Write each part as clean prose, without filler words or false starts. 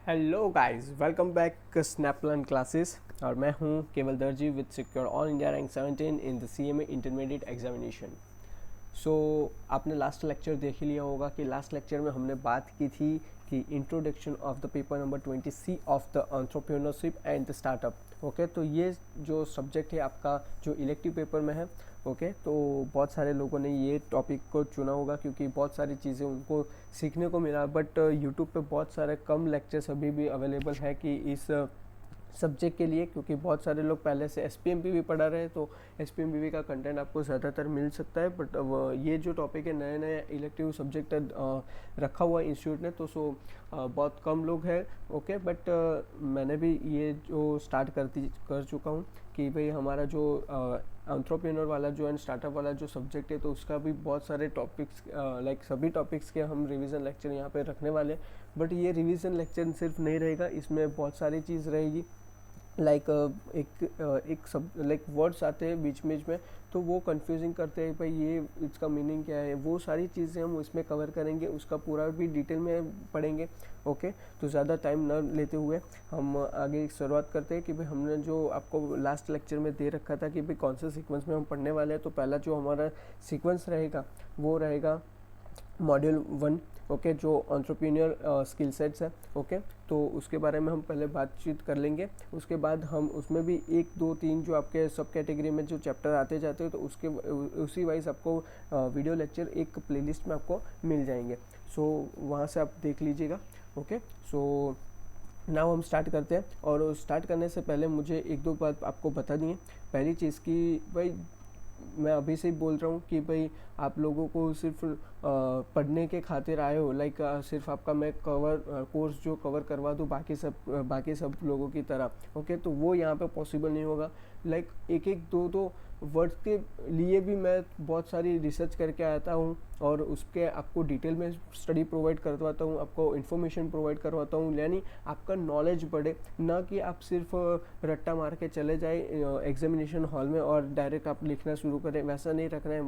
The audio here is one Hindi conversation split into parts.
Hello guys, welcome back Snaplan classes. और मैं हूं Keval Darji with secure all India rank 17 in the CMA intermediate examination. So आपने लास्ट लेक्चर देख ही लिया होगा कि लास्ट लेक्चर में हमने बात की थी कि introduction of the paper number 20 of the entrepreneurship and the startup. Okay, तो ये जो सब्जेक्ट है आपका जो इलेक्टिव पेपर में है, ओके तो बहुत सारे लोगों ने ये टॉपिक को चुना होगा क्योंकि बहुत सारी चीज़ें उनको सीखने को मिला। बट यूट्यूब पे बहुत सारे कम लेक्चर्स अभी भी अवेलेबल है कि इस सब्जेक्ट के लिए, क्योंकि बहुत सारे लोग पहले से एस भी पढ़ा रहे हैं, तो एस का कंटेंट आपको ज़्यादातर मिल सकता है। बट ये जो टॉपिक है, नए नए इलेक्टिव सब्जेक्ट रखा हुआ इंस्टीट्यूट ने, तो बहुत कम लोग हैं। ओके, बट मैंने भी ये जो स्टार्ट कर चुका हूँ कि भाई हमारा जो एंटरप्रेन्योर वाला जो एंड स्टार्टअप वाला जो सब्जेक्ट है, तो उसका भी बहुत सारे टॉपिक्स लाइक सभी टॉपिक्स के हम रिवीजन लेक्चर यहाँ पे रखने वाले। बट ये रिवीजन लेक्चर सिर्फ नहीं रहेगा, इसमें बहुत सारी चीज़ रहेगी। लाइक एक सब लाइक वर्ड्स आते हैं बीच बीच में, तो वो कंफ्यूजिंग करते हैं भाई ये इसका मीनिंग क्या है। वो सारी चीज़ें हम उसमें कवर करेंगे, उसका पूरा भी डिटेल में पढ़ेंगे। ओके, तो ज़्यादा टाइम न लेते हुए हम आगे शुरुआत करते हैं कि भाई हमने जो आपको लास्ट लेक्चर में दे रखा था कि भाई कौन से सीक्वेंस में हम पढ़ने वाले हैं। तो पहला जो हमारा सीक्वेंस रहेगा वो रहेगा मॉड्यूल 1। ओके, जो एंटरप्रेन्योर स्किल सेट्स है। ओके, तो उसके बारे में हम पहले बातचीत कर लेंगे। उसके बाद हम उसमें भी 1 2 3 जो आपके सब कैटेगरी में जो चैप्टर आते जाते हैं, तो उसके उसी वाइज आपको वीडियो लेक्चर एक प्लेलिस्ट में आपको मिल जाएंगे। सो वहाँ से आप देख लीजिएगा। ओके, सो नाउ हम स्टार्ट करते हैं। और स्टार्ट करने से पहले मुझे एक दो बात आपको बता दी है। पहली चीज़ कि भाई मैं अभी से ही बोल रहा हूँ कि भाई आप लोगों को सिर्फ पढ़ने के खातिर आए हो, लाइक सिर्फ आपका मैं कोर्स जो कवर करवा दूँ बाकी सब लोगों की तरह। ओके, तो वो यहाँ पे पॉसिबल नहीं होगा। लाइक एक एक दो दो वर्ड्स के लिए भी मैं बहुत सारी रिसर्च करके आता हूँ और उसके आपको डिटेल में स्टडी प्रोवाइड करवाता हूँ, आपको इन्फॉर्मेशन प्रोवाइड करवाता हूँ, यानी आपका नॉलेज बढ़े, ना कि आप सिर्फ रट्टा मार के चले जाए एग्जामिनेशन हॉल में और डायरेक्ट आप लिखना शुरू करें। वैसा नहीं रखना है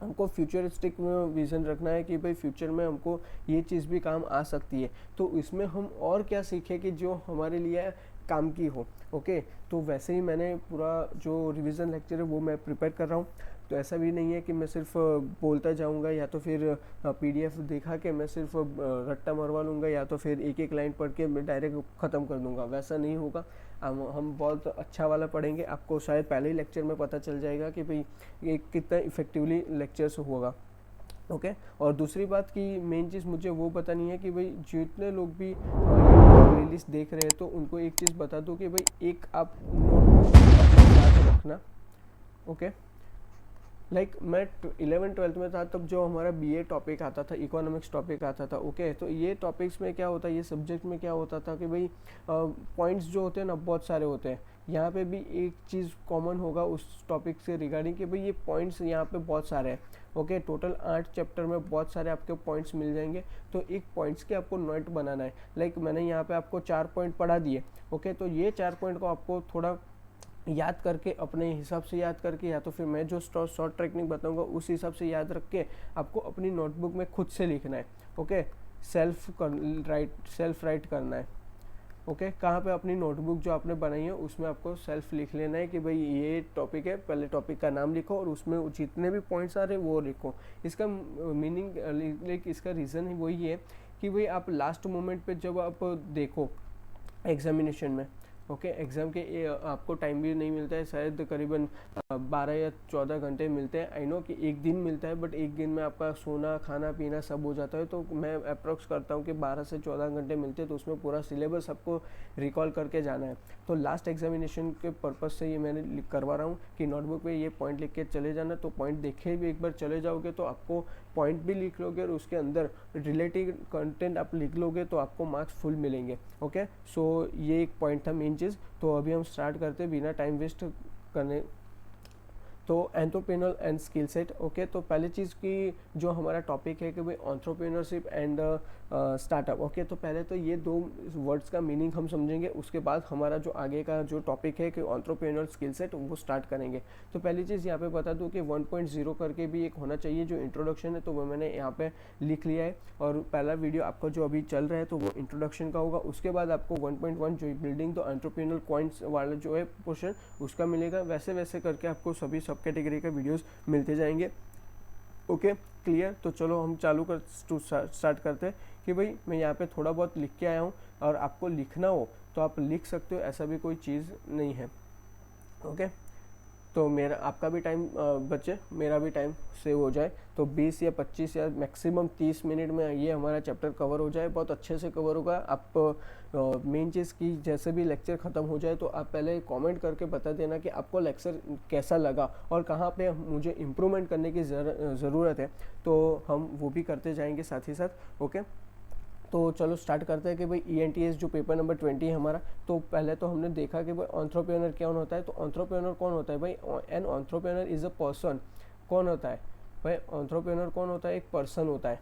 हमको फ्यूचरिस्टिक विज़न रखना है कि भाई फ्यूचर में हमको ये चीज़ भी काम आ सकती है, तो इसमें हम और क्या सीखें कि जो हमारे लिए काम की हो। ओके, तो वैसे ही मैंने पूरा जो रिवीजन लेक्चर है वो मैं प्रिपेयर कर रहा हूँ। तो ऐसा भी नहीं है कि मैं सिर्फ बोलता जाऊँगा या तो फिर पीडीएफ दिखा के मैं सिर्फ रट्टा मरवा लूँगा या तो फिर एक एक लाइन पढ़ के मैं डायरेक्ट ख़त्म कर दूँगा। वैसा नहीं होगा। हम बहुत अच्छा वाला पढ़ेंगे। आपको शायद पहले ही लेक्चर में पता चल जाएगा कि भाई ये कितना इफेक्टिवली लेक्चर्स होगा। ओके, और दूसरी बात की मेन चीज़ मुझे वो बतानी है कि भाई जितने लोग भी प्लेलिस्ट देख रहे हैं, तो उनको एक चीज़ बता दो कि भाई एक आप नोटबुक अपने साथ रखना। ओके, लाइक मैं 11th-12th में था, तब जो हमारा बीए टॉपिक आता था, इकोनॉमिक्स टॉपिक आता था। ओके, तो ये टॉपिक्स में क्या होता है, ये सब्जेक्ट में क्या होता था कि भाई पॉइंट्स जो होते हैं ना बहुत सारे होते हैं। यहाँ पे भी एक चीज़ कॉमन होगा उस टॉपिक से रिगार्डिंग कि भाई ये पॉइंट्स यहाँ पे बहुत सारे हैं। ओके, टोटल 8 चैप्टर में बहुत सारे आपके पॉइंट्स मिल जाएंगे। तो एक पॉइंट्स के आपको नोट बनाना है। लाइक मैंने यहाँ पे आपको 4 पॉइंट पढ़ा दिए। ओके, तो ये 4 पॉइंट को आपको थोड़ा याद करके अपने हिसाब से याद करके, या तो फिर मैं जो शॉर्ट टेक्निक बताऊंगा उस हिसाब से याद रख के आपको अपनी नोटबुक में खुद से लिखना है। ओके, सेल्फ राइट करना है। ओके, कहाँ पे अपनी नोटबुक जो आपने बनाई है उसमें आपको सेल्फ लिख लेना है कि भाई ये टॉपिक है, पहले टॉपिक का नाम लिखो और उसमें जितने भी पॉइंट्स आ रहे हैं वो लिखो। इसका मीनिंग लाइक इसका रीज़न ही वही है कि भाई आप लास्ट मोमेंट पे जब आप देखो एग्जामिनेशन में, ओके एग्ज़ाम के आपको टाइम भी नहीं मिलता है, शायद करीबन 12 या 14 घंटे मिलते हैं। आई नो कि एक दिन मिलता है, बट एक दिन में आपका सोना खाना पीना सब हो जाता है। तो मैं अप्रोक्स करता हूँ कि 12 से 14 घंटे मिलते हैं, तो उसमें पूरा सिलेबस आपको रिकॉल करके जाना है। तो लास्ट एग्जामिनेशन के पर्पज़ से ये मैंने करवा रहा हूँ कि नोटबुक पे ये पॉइंट लिख के चले जाना। तो पॉइंट देखे भी एक बार चले जाओगे तो आपको पॉइंट भी लिख लोगे और उसके अंदर रिलेटिव कंटेंट आप लिख लोगे तो आपको मार्क्स फुल मिलेंगे। ओके, सो ये एक पॉइंट था मेन चीज़। तो अभी हम स्टार्ट करते बिना टाइम वेस्ट करने। तो entrepreneur and skill set. Okay, तो पहली चीज़ की जो हमारा टॉपिक है कि भाई एंटरप्रेन्योरशिप एंड स्टार्टअप। ओके, तो पहले तो ये दो वर्ड्स का मीनिंग हम समझेंगे, उसके बाद हमारा जो आगे का जो टॉपिक है कि एंटरप्रेन्योर स्किल सेट वो स्टार्ट करेंगे। तो पहली चीज़ यहाँ पे बता दूँ कि 1.0 करके भी एक होना चाहिए जो इंट्रोडक्शन है, तो वो मैंने यहाँ पे लिख लिया है। और पहला वीडियो आपका जो अभी चल रहा है तो वो इंट्रोडक्शन का होगा। उसके बाद आपको 1.1 जो बिल्डिंग द एंटरप्रेन्योर पॉइंट्स वाला जो है पोर्शन उसका मिलेगा। वैसे वैसे करके आपको सभी सब कैटेगरी का वीडियोज़ मिलते जाएंगे। Okay, clear. तो चलो हम चालू कर स्टार्ट करते हैं कि भाई मैं यहाँ पे थोड़ा बहुत लिख के आया हूँ, और आपको लिखना हो तो आप लिख सकते हो, ऐसा भी कोई चीज़ नहीं है। ओके, तो मेरा आपका भी टाइम बचे, मेरा भी टाइम सेव हो जाए, तो 20 या 25 या मैक्सिमम 30 मिनट में ये हमारा चैप्टर कवर हो जाए। बहुत अच्छे से कवर होगा। आप मेन चीज़ की जैसे भी लेक्चर ख़त्म हो जाए तो आप पहले कमेंट करके बता देना कि आपको लेक्चर कैसा लगा और कहाँ पे मुझे इम्प्रूवमेंट करने की ज़रूरत है, तो हम वो भी करते जाएंगे साथ ही साथ। ओके, तो चलो स्टार्ट करते हैं कि भाई ENTS जो पेपर नंबर 20 है हमारा। तो पहले तो हमने देखा कि भाई एंटरप्रेन्योर क्या होता है। तो एंटरप्रेन्योर कौन होता है भाई? An entrepreneur is a person. कौन होता है भाई? एंटरप्रेन्योर कौन होता है? एक पर्सन होता है।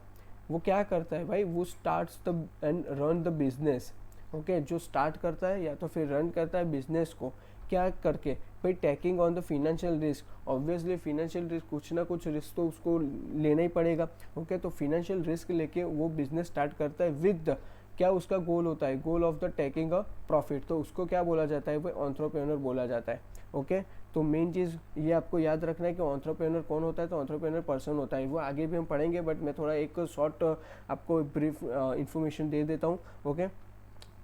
वो क्या करता है भाई? वो starts the end run the business. Okay, जो स्टार्ट करता है या तो फिर रन करता है बिजनेस को, क्या करके भाई? Taking on the financial risk. Obviously financial risk, कुछ ना कुछ रिस्क तो उसको लेना ही पड़ेगा। ओके, तो फिनेंशियल रिस्क लेके वो बिजनेस स्टार्ट करता है विद क्या उसका गोल होता है? Goal of the taking a profit. तो उसको क्या बोला जाता है भाई? एंटरप्रेन्योर बोला जाता है। ओके, तो मेन चीज़ ये आपको याद रखना है कि एंटरप्रेन्योर कौन होता है। तो एंटरप्रेन्योर पर्सन होता है, वो आगे भी हम पढ़ेंगे, बट मैं थोड़ा एक शॉर्ट आपको ब्रीफ इन्फॉर्मेशन दे देता हूँ। ओके,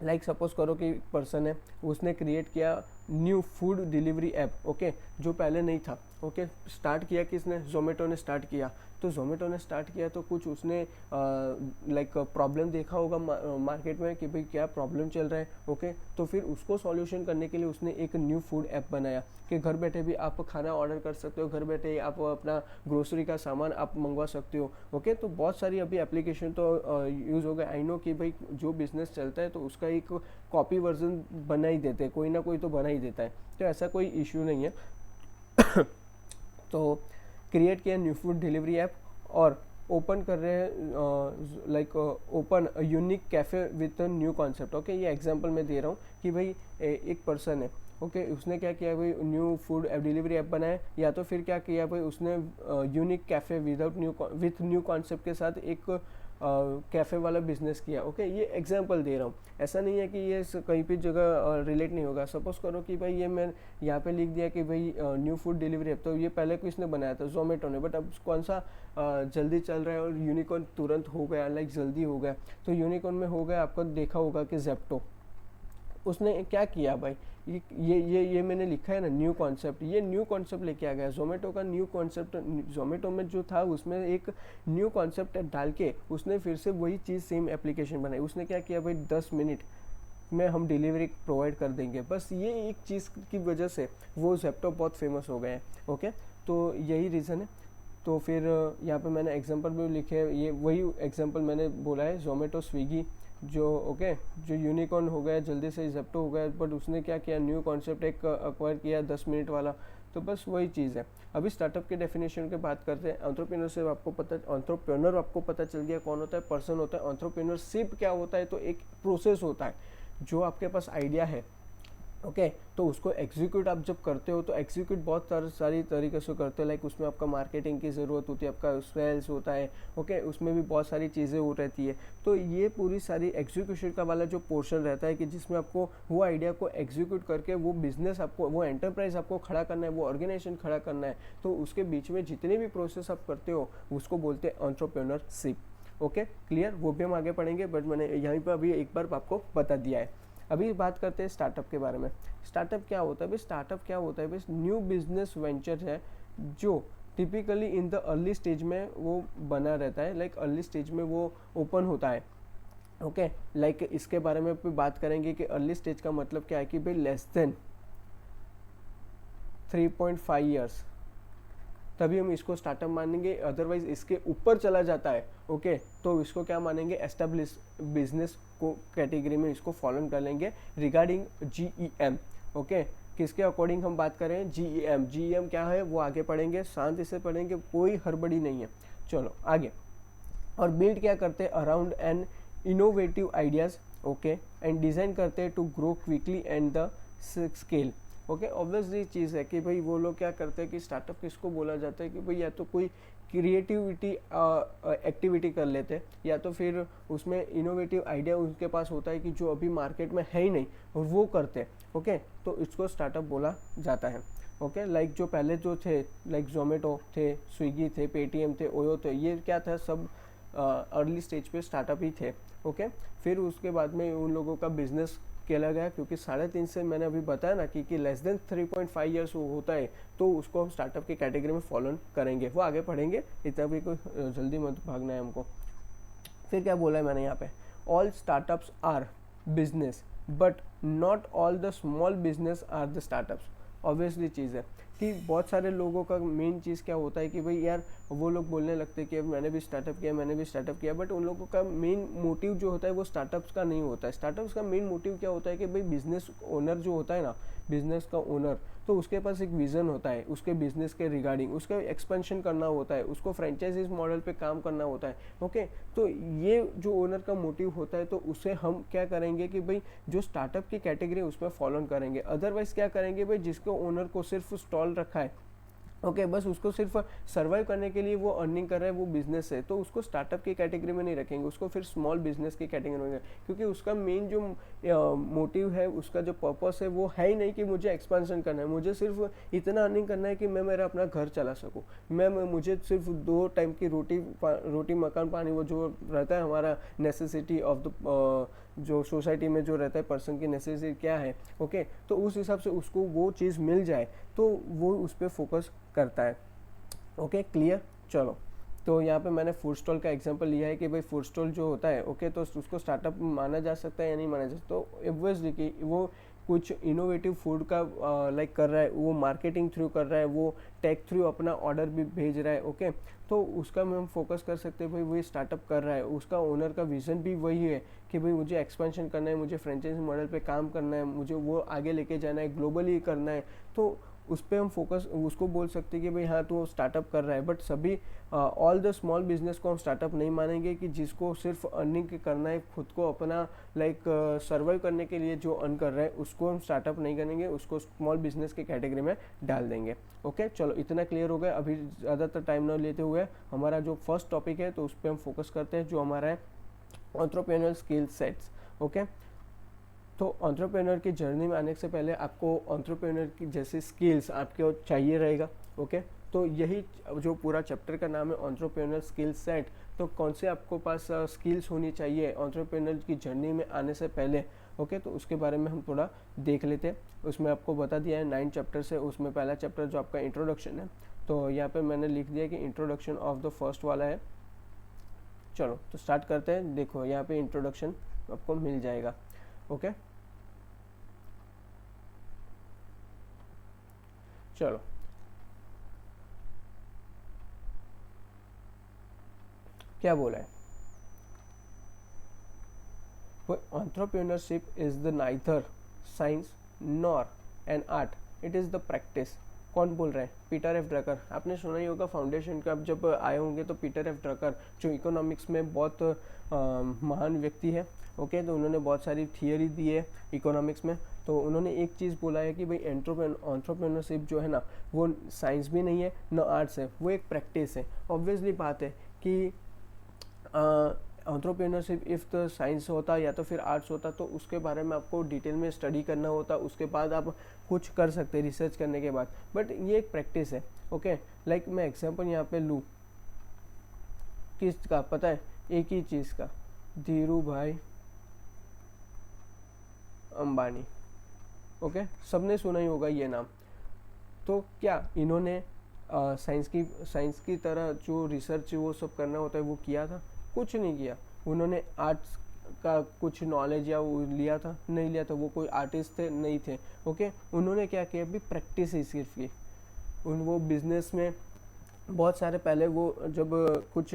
लाइक सपोज करो कि पर्सन है, उसने क्रिएट किया new food delivery app. Okay, जो पहले नहीं था। ओके, स्टार्ट किया किसने? जोमेटो ने स्टार्ट किया। तो जोमेटो ने स्टार्ट किया तो कुछ उसने लाइक प्रॉब्लम देखा होगा मार्केट में कि भाई क्या प्रॉब्लम चल रहा है। ओके, तो फिर उसको सॉल्यूशन करने के लिए उसने एक न्यू फूड ऐप बनाया कि घर बैठे भी आप खाना ऑर्डर कर सकते हो, घर बैठे आप अपना ग्रोसरी का सामान आप मंगवा सकते हो। ओके, तो बहुत सारी अभी एप्लीकेशन तो यूज़ हो गए। आई नो कि भाई जो बिजनेस चलता है तो उसका एक कॉपी वर्जन बना ही देते हैं, कोई ना कोई तो बना ही देता है, तो ऐसा कोई इश्यू नहीं है। तो क्रिएट किया न्यू फूड डिलीवरी ऐप और ओपन कर रहे हैं like open unique cafe with new concept. Okay, ये एग्जांपल मैं दे रहा हूँ कि भाई एक पर्सन है। ओके, उसने क्या किया भाई? न्यू फूड डिलीवरी ऐप बनाया, या तो फिर क्या किया भाई? उसने unique cafe with new concept के साथ एक कैफ़े वाला बिजनेस किया। ओके, ये एग्जांपल दे रहा हूँ, ऐसा नहीं है कि ये कहीं भी जगह रिलेट नहीं होगा। सपोज करो कि भाई ये मैं यहाँ पे लिख दिया कि भाई न्यू फूड डिलीवरी ऐप, तो ये पहले किसने बनाया था? जोमेटो ने, बट अब कौन सा जल्दी चल रहा है और यूनिकॉर्न तुरंत हो गया, लाइक जल्दी हो गया। तो यूनिकॉर्न में हो गया, आपको देखा होगा कि जेप्टो। उसने क्या किया भाई? ये मैंने लिखा है ना न्यू कॉन्सेप्ट, ये न्यू कॉन्सेप्ट लेके आ गया। जोमेटो का न्यू कॉन्सेप्ट, जोमेटो में जो था उसमें एक न्यू कॉन्सेप्ट डाल के उसने फिर से वही चीज़ सेम एप्लीकेशन बनाई। उसने क्या किया भाई? 10 मिनट में हम डिलीवरी प्रोवाइड कर देंगे। बस ये एक चीज़ की वजह से वो जेप्टो बहुत फेमस हो गए हैं। ओके, तो यही रीज़न है। तो फिर यहाँ पे मैंने एग्जांपल भी लिखे हैं, ये वही एग्जांपल मैंने बोला है, जोमेटो स्विगी जो ओके जो यूनिकॉर्न हो गया, जल्दी से जेप्टो हो गया, बट उसने क्या किया? न्यू कॉन्सेप्ट एक एक्वायर किया 10 मिनट वाला। तो बस वही चीज़ है। अभी स्टार्टअप के डेफिनेशन की बात करते हैं। एंटरप्रेन्योरशिप एंटरप्रेन्योर आपको पता चल गया कौन होता है? पर्सन होता है। एंटरप्रेन्योरशिप क्या होता है? तो एक प्रोसेस होता है, जो आपके पास आइडिया है। ओके, तो उसको एग्जीक्यूट आप जब करते हो तो एग्जीक्यूट बहुत सारी तरीके से करते हो। लाइक उसमें आपका मार्केटिंग की ज़रूरत होती है, आपका सेल्स होता है। ओके, उसमें भी बहुत सारी चीज़ें हो रहती है। तो ये पूरी सारी एग्जीक्यूशन का वाला जो पोर्शन रहता है कि जिसमें आपको वो आइडिया को एग्जीक्यूट करके वो बिजनेस आपको, वो एंटरप्राइज आपको खड़ा करना है, वो ऑर्गेनाइजेशन खड़ा करना है। तो उसके बीच में जितने भी प्रोसेस आप करते हो उसको बोलते हैं एंटरप्रेन्योरशिप। Okay, clear. वो भी हम आगे पढ़ेंगे, बट मैंने यहीं पर अभी एक बार आपको बता दिया है। अभी बात करते हैं स्टार्टअप के बारे में। स्टार्टअप क्या होता है भाई? स्टार्टअप क्या होता है भाई? न्यू बिजनेस वेंचर है जो typically in the early stage में वो बना रहता है, लाइक अर्ली स्टेज में वो ओपन होता है। ओके, लाइक इसके बारे में भी बात करेंगे कि अर्ली स्टेज का मतलब क्या है कि भाई लेस देन 3.5 ईयर्स, तभी हम इसको स्टार्टअप मानेंगे। अदरवाइज इसके ऊपर चला जाता है ओके, तो इसको क्या मानेंगे? एस्टेब्लिश बिजनेस को कैटेगरी में इसको फॉलो कर लेंगे रिगार्डिंग GEM। ओके, किसके अकॉर्डिंग हम बात करें? GEM। GEM क्या है वो आगे पढ़ेंगे, शांति से पढ़ेंगे, कोई हड़बड़ी नहीं है। चलो आगे। और बिल्ड क्या करते हैं? Around an innovative ideas, okay, and design करते हैं to grow quickly and the scale. Okay, obviously चीज़ है कि भाई वो लोग क्या करते हैं कि स्टार्टअप किसको बोला जाता है कि भाई या तो कोई क्रिएटिविटी एक्टिविटी कर लेते हैं, या तो फिर उसमें इनोवेटिव आइडिया उनके पास होता है कि जो अभी मार्केट में है ही नहीं और वो करते हैं। ओके, तो इसको स्टार्टअप बोला जाता है। ओके, लाइक जो पहले जो थे, लाइक जोमेटो थे, स्विगी थे, पेटीएम थे, ओयो थे, ये क्या था, सब अर्ली स्टेज पे स्टार्टअप ही थे। ओके, फिर उसके बाद में उन लोगों का बिजनेस खेला गया, क्योंकि 3.5 से मैंने अभी बताया ना कि लेस देन 3.5 ईयर्स होता है तो उसको हम स्टार्टअप की कैटेगरी में फॉलो करेंगे, वो आगे पढ़ेंगे, इतना भी कोई जल्दी मत भागना है हमको। फिर क्या बोला है मैंने यहाँ पे, all startups are business but not all the small business are the startups. Obviously चीज़ है कि बहुत सारे लोगों का मेन चीज़ क्या होता है कि भाई यार वो लोग बोलने लगते हैं कि मैंने भी स्टार्टअप किया, मैंने भी स्टार्टअप किया, बट उन लोगों का मेन मोटिव जो होता है वो स्टार्टअप्स का नहीं होता है। स्टार्टअप्स का मेन मोटिव क्या होता है कि भाई बिजनेस ओनर जो होता है ना, बिजनेस का ओनर, तो उसके पास एक विज़न होता है उसके बिजनेस के रिगार्डिंग, उसका एक्सपेंशन करना होता है, उसको फ्रेंचाइजीज मॉडल पे काम करना होता है। ओके, तो ये जो ओनर का मोटिव होता है तो उसे हम क्या करेंगे कि भाई जो स्टार्टअप की कैटेगरी है उसमें फॉलो करेंगे। अदरवाइज क्या करेंगे भाई, जिसको ओनर को सिर्फ स्टॉल रखा है, ओके, बस उसको सिर्फ सर्वाइव करने के लिए वो अर्निंग कर रहा है, वो बिजनेस है, तो उसको स्टार्टअप की कैटेगरी में नहीं रखेंगे, उसको फिर स्मॉल बिजनेस की कैटेगरी में रखेंगे, क्योंकि उसका मेन जो मोटिव है, उसका जो पर्पस है वो है ही नहीं कि मुझे एक्सपेंशन करना है, मुझे सिर्फ इतना अर्निंग करना है कि मैं मेरा अपना घर चला सकूँ, मुझे सिर्फ 2 टाइम की रोटी मकान पानी, वो जो रहता है हमारा नेसेसिटी ऑफ द जो सोसाइटी में जो रहता है पर्सन की नेसेसिटी क्या है। ओके, तो उस हिसाब से उसको वो चीज़ मिल जाए तो वो उस पर फोकस करता है। Okay, clear. चलो, तो यहाँ पे मैंने फूड स्टॉल का एग्जांपल लिया है कि भाई फूड स्टॉल जो होता है, ओके, तो उसको स्टार्टअप माना जा सकता है या नहीं माना जा सकता। तो ऑब्वियसली कि वो कुछ इनोवेटिव फूड का लाइक कर रहा है, वो मार्केटिंग थ्रू कर रहा है, वो टेक थ्रू अपना ऑर्डर भी भेज रहा है। ओके, तो उसका में हम फोकस कर सकते हैं भाई वो स्टार्टअप कर रहा है, उसका ओनर का विजन भी वही है कि भाई मुझे एक्सपेंशन करना है, मुझे फ्रेंचाइजी मॉडल पे काम करना है, मुझे वो आगे लेके जाना है, ग्लोबली करना है, तो उस पर हम फोकस उसको बोल सकते हैं कि भाई हाँ तो स्टार्टअप कर रहा है। बट सभी ऑल द स्मॉल बिजनेस को हम स्टार्टअप नहीं मानेंगे कि जिसको सिर्फ अर्निंग करना है, खुद को अपना लाइक सर्वाइव करने के लिए जो अर्न कर रहा है उसको हम स्टार्टअप नहीं करेंगे, उसको स्मॉल बिजनेस की कैटेगरी में डाल देंगे। ओके, चलो इतना क्लियर हो गया। अभी ज़्यादातर टाइम ना लेते हुए हमारा जो फर्स्ट टॉपिक है तो उस पर हम फोकस करते हैं, जो हमारा है एंटरप्रेन्योर स्किल सेट्स। ओके, तो एंटरप्रेन्योर की जर्नी में आने से पहले आपको एंटरप्रेन्योर की जैसे स्किल्स आपके चाहिए रहेगा। ओके, तो यही जो पूरा चैप्टर का नाम है एंटरप्रेन्योर स्किल सेट। तो कौन से आपको पास स्किल्स होनी चाहिए एंटरप्रेन्योर की जर्नी में आने से पहले, ओके, तो उसके बारे में हम थोड़ा देख लेते हैं। उसमें आपको बता दिया है 9 चैप्टर से, उसमें पहला चैप्टर जो आपका इंट्रोडक्शन है, तो यहाँ पे मैंने लिख दिया कि इंट्रोडक्शन ऑफ द फर्स्ट वाला है। चलो तो स्टार्ट करते हैं। देखो यहाँ पे इंट्रोडक्शन आपको मिल जाएगा। ओके, चलो क्या बोला है, entrepreneurship is the neither science nor an art, it is the practice। कौन बोल रहा है? Peter F Drucker. आपने सुना ही होगा फाउंडेशन का, जब आए होंगे तो पीटर एफ ड्रकर जो इकोनॉमिक्स में बहुत महान व्यक्ति है। ओके, तो उन्होंने बहुत सारी थियरी दी है इकोनॉमिक्स में। तो उन्होंने एक चीज़ बोला है कि भाई एंटरप्रेन्योरशिप जो है ना वो साइंस भी नहीं है न आर्ट्स है, वो एक प्रैक्टिस है। ऑब्वियसली बात है कि एंटरप्रेन्योरशिप इफ़ तो साइंस होता या तो फिर आर्ट्स होता तो उसके बारे में आपको डिटेल में स्टडी करना होता, उसके बाद आप कुछ कर सकते रिसर्च करने के बाद। बट ये एक प्रैक्टिस है। ओके, लाइक मैं एग्जांपल यहाँ पे लूँ किसका, पता है? एक ही चीज़ का, धीरू भाई अंबानी। ओके, सबने सुना ही होगा ये नाम। तो क्या इन्होंने साइंस की तरह जो रिसर्च वो सब करना होता है वो किया था? कुछ नहीं किया। उन्होंने आर्ट्स का कुछ नॉलेज या वो लिया था? नहीं लिया था। वो कोई आर्टिस्ट थे? नहीं थे। ओके, उन्होंने क्या किया? अभी प्रैक्टिस ही सिर्फ की। वो बिजनेस में बहुत सारे, पहले वो जब कुछ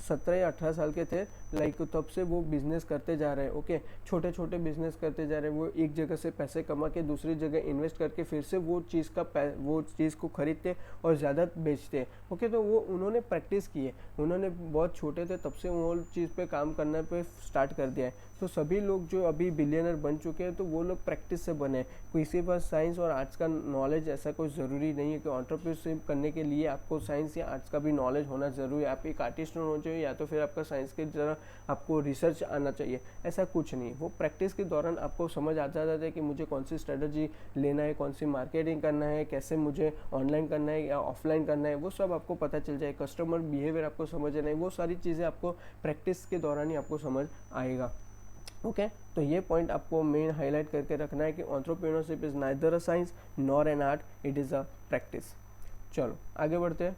17 या 18 साल के थे लाइक तब से वो बिजनेस करते जा रहे हैं। ओके, छोटे छोटे बिजनेस करते जा रहे हैं, वो एक जगह से पैसे कमा के दूसरी जगह इन्वेस्ट करके फिर से वो चीज़ को खरीदते और ज़्यादा बेचते हैं। ओके, तो वो उन्होंने प्रैक्टिस की है, उन्होंने बहुत छोटे थे तब से वो चीज़ पे काम करने पे स्टार्ट कर दिया है। तो सभी लोग जो अभी बिलियनर बन चुके हैं तो वो लोग प्रैक्टिस से बने हैं। किसी पास साइंस और आर्ट्स का नॉलेज ऐसा कोई ज़रूरी नहीं है कि एंटरप्रेन्योरशिप करने के लिए आपको साइंस या आर्ट्स का भी नॉलेज होना ज़रूरी है। आप एक आर्टिस्ट होना चाहिए या तो फिर आपका साइंस की तरह आपको रिसर्च आना चाहिए, ऐसा कुछ नहीं। वो प्रैक्टिस के दौरान आपको समझ आ जाता है कि मुझे कौन सी स्ट्रेटजी लेना है, कौन सी मार्केटिंग करना है, कैसे मुझे ऑनलाइन करना है या ऑफलाइन करना है, वो सब आपको पता चल जाए। कस्टमर बिहेवियर आपको समझना है, वो सारी चीज़ें आपको प्रैक्टिस के दौरान ही आपको समझ आएगा। ओके, तो ये पॉइंट आपको मेन हाईलाइट करके रखना है कि entrepreneurship is neither a science nor an art, it is a practice. चलो आगे बढ़ते हैं।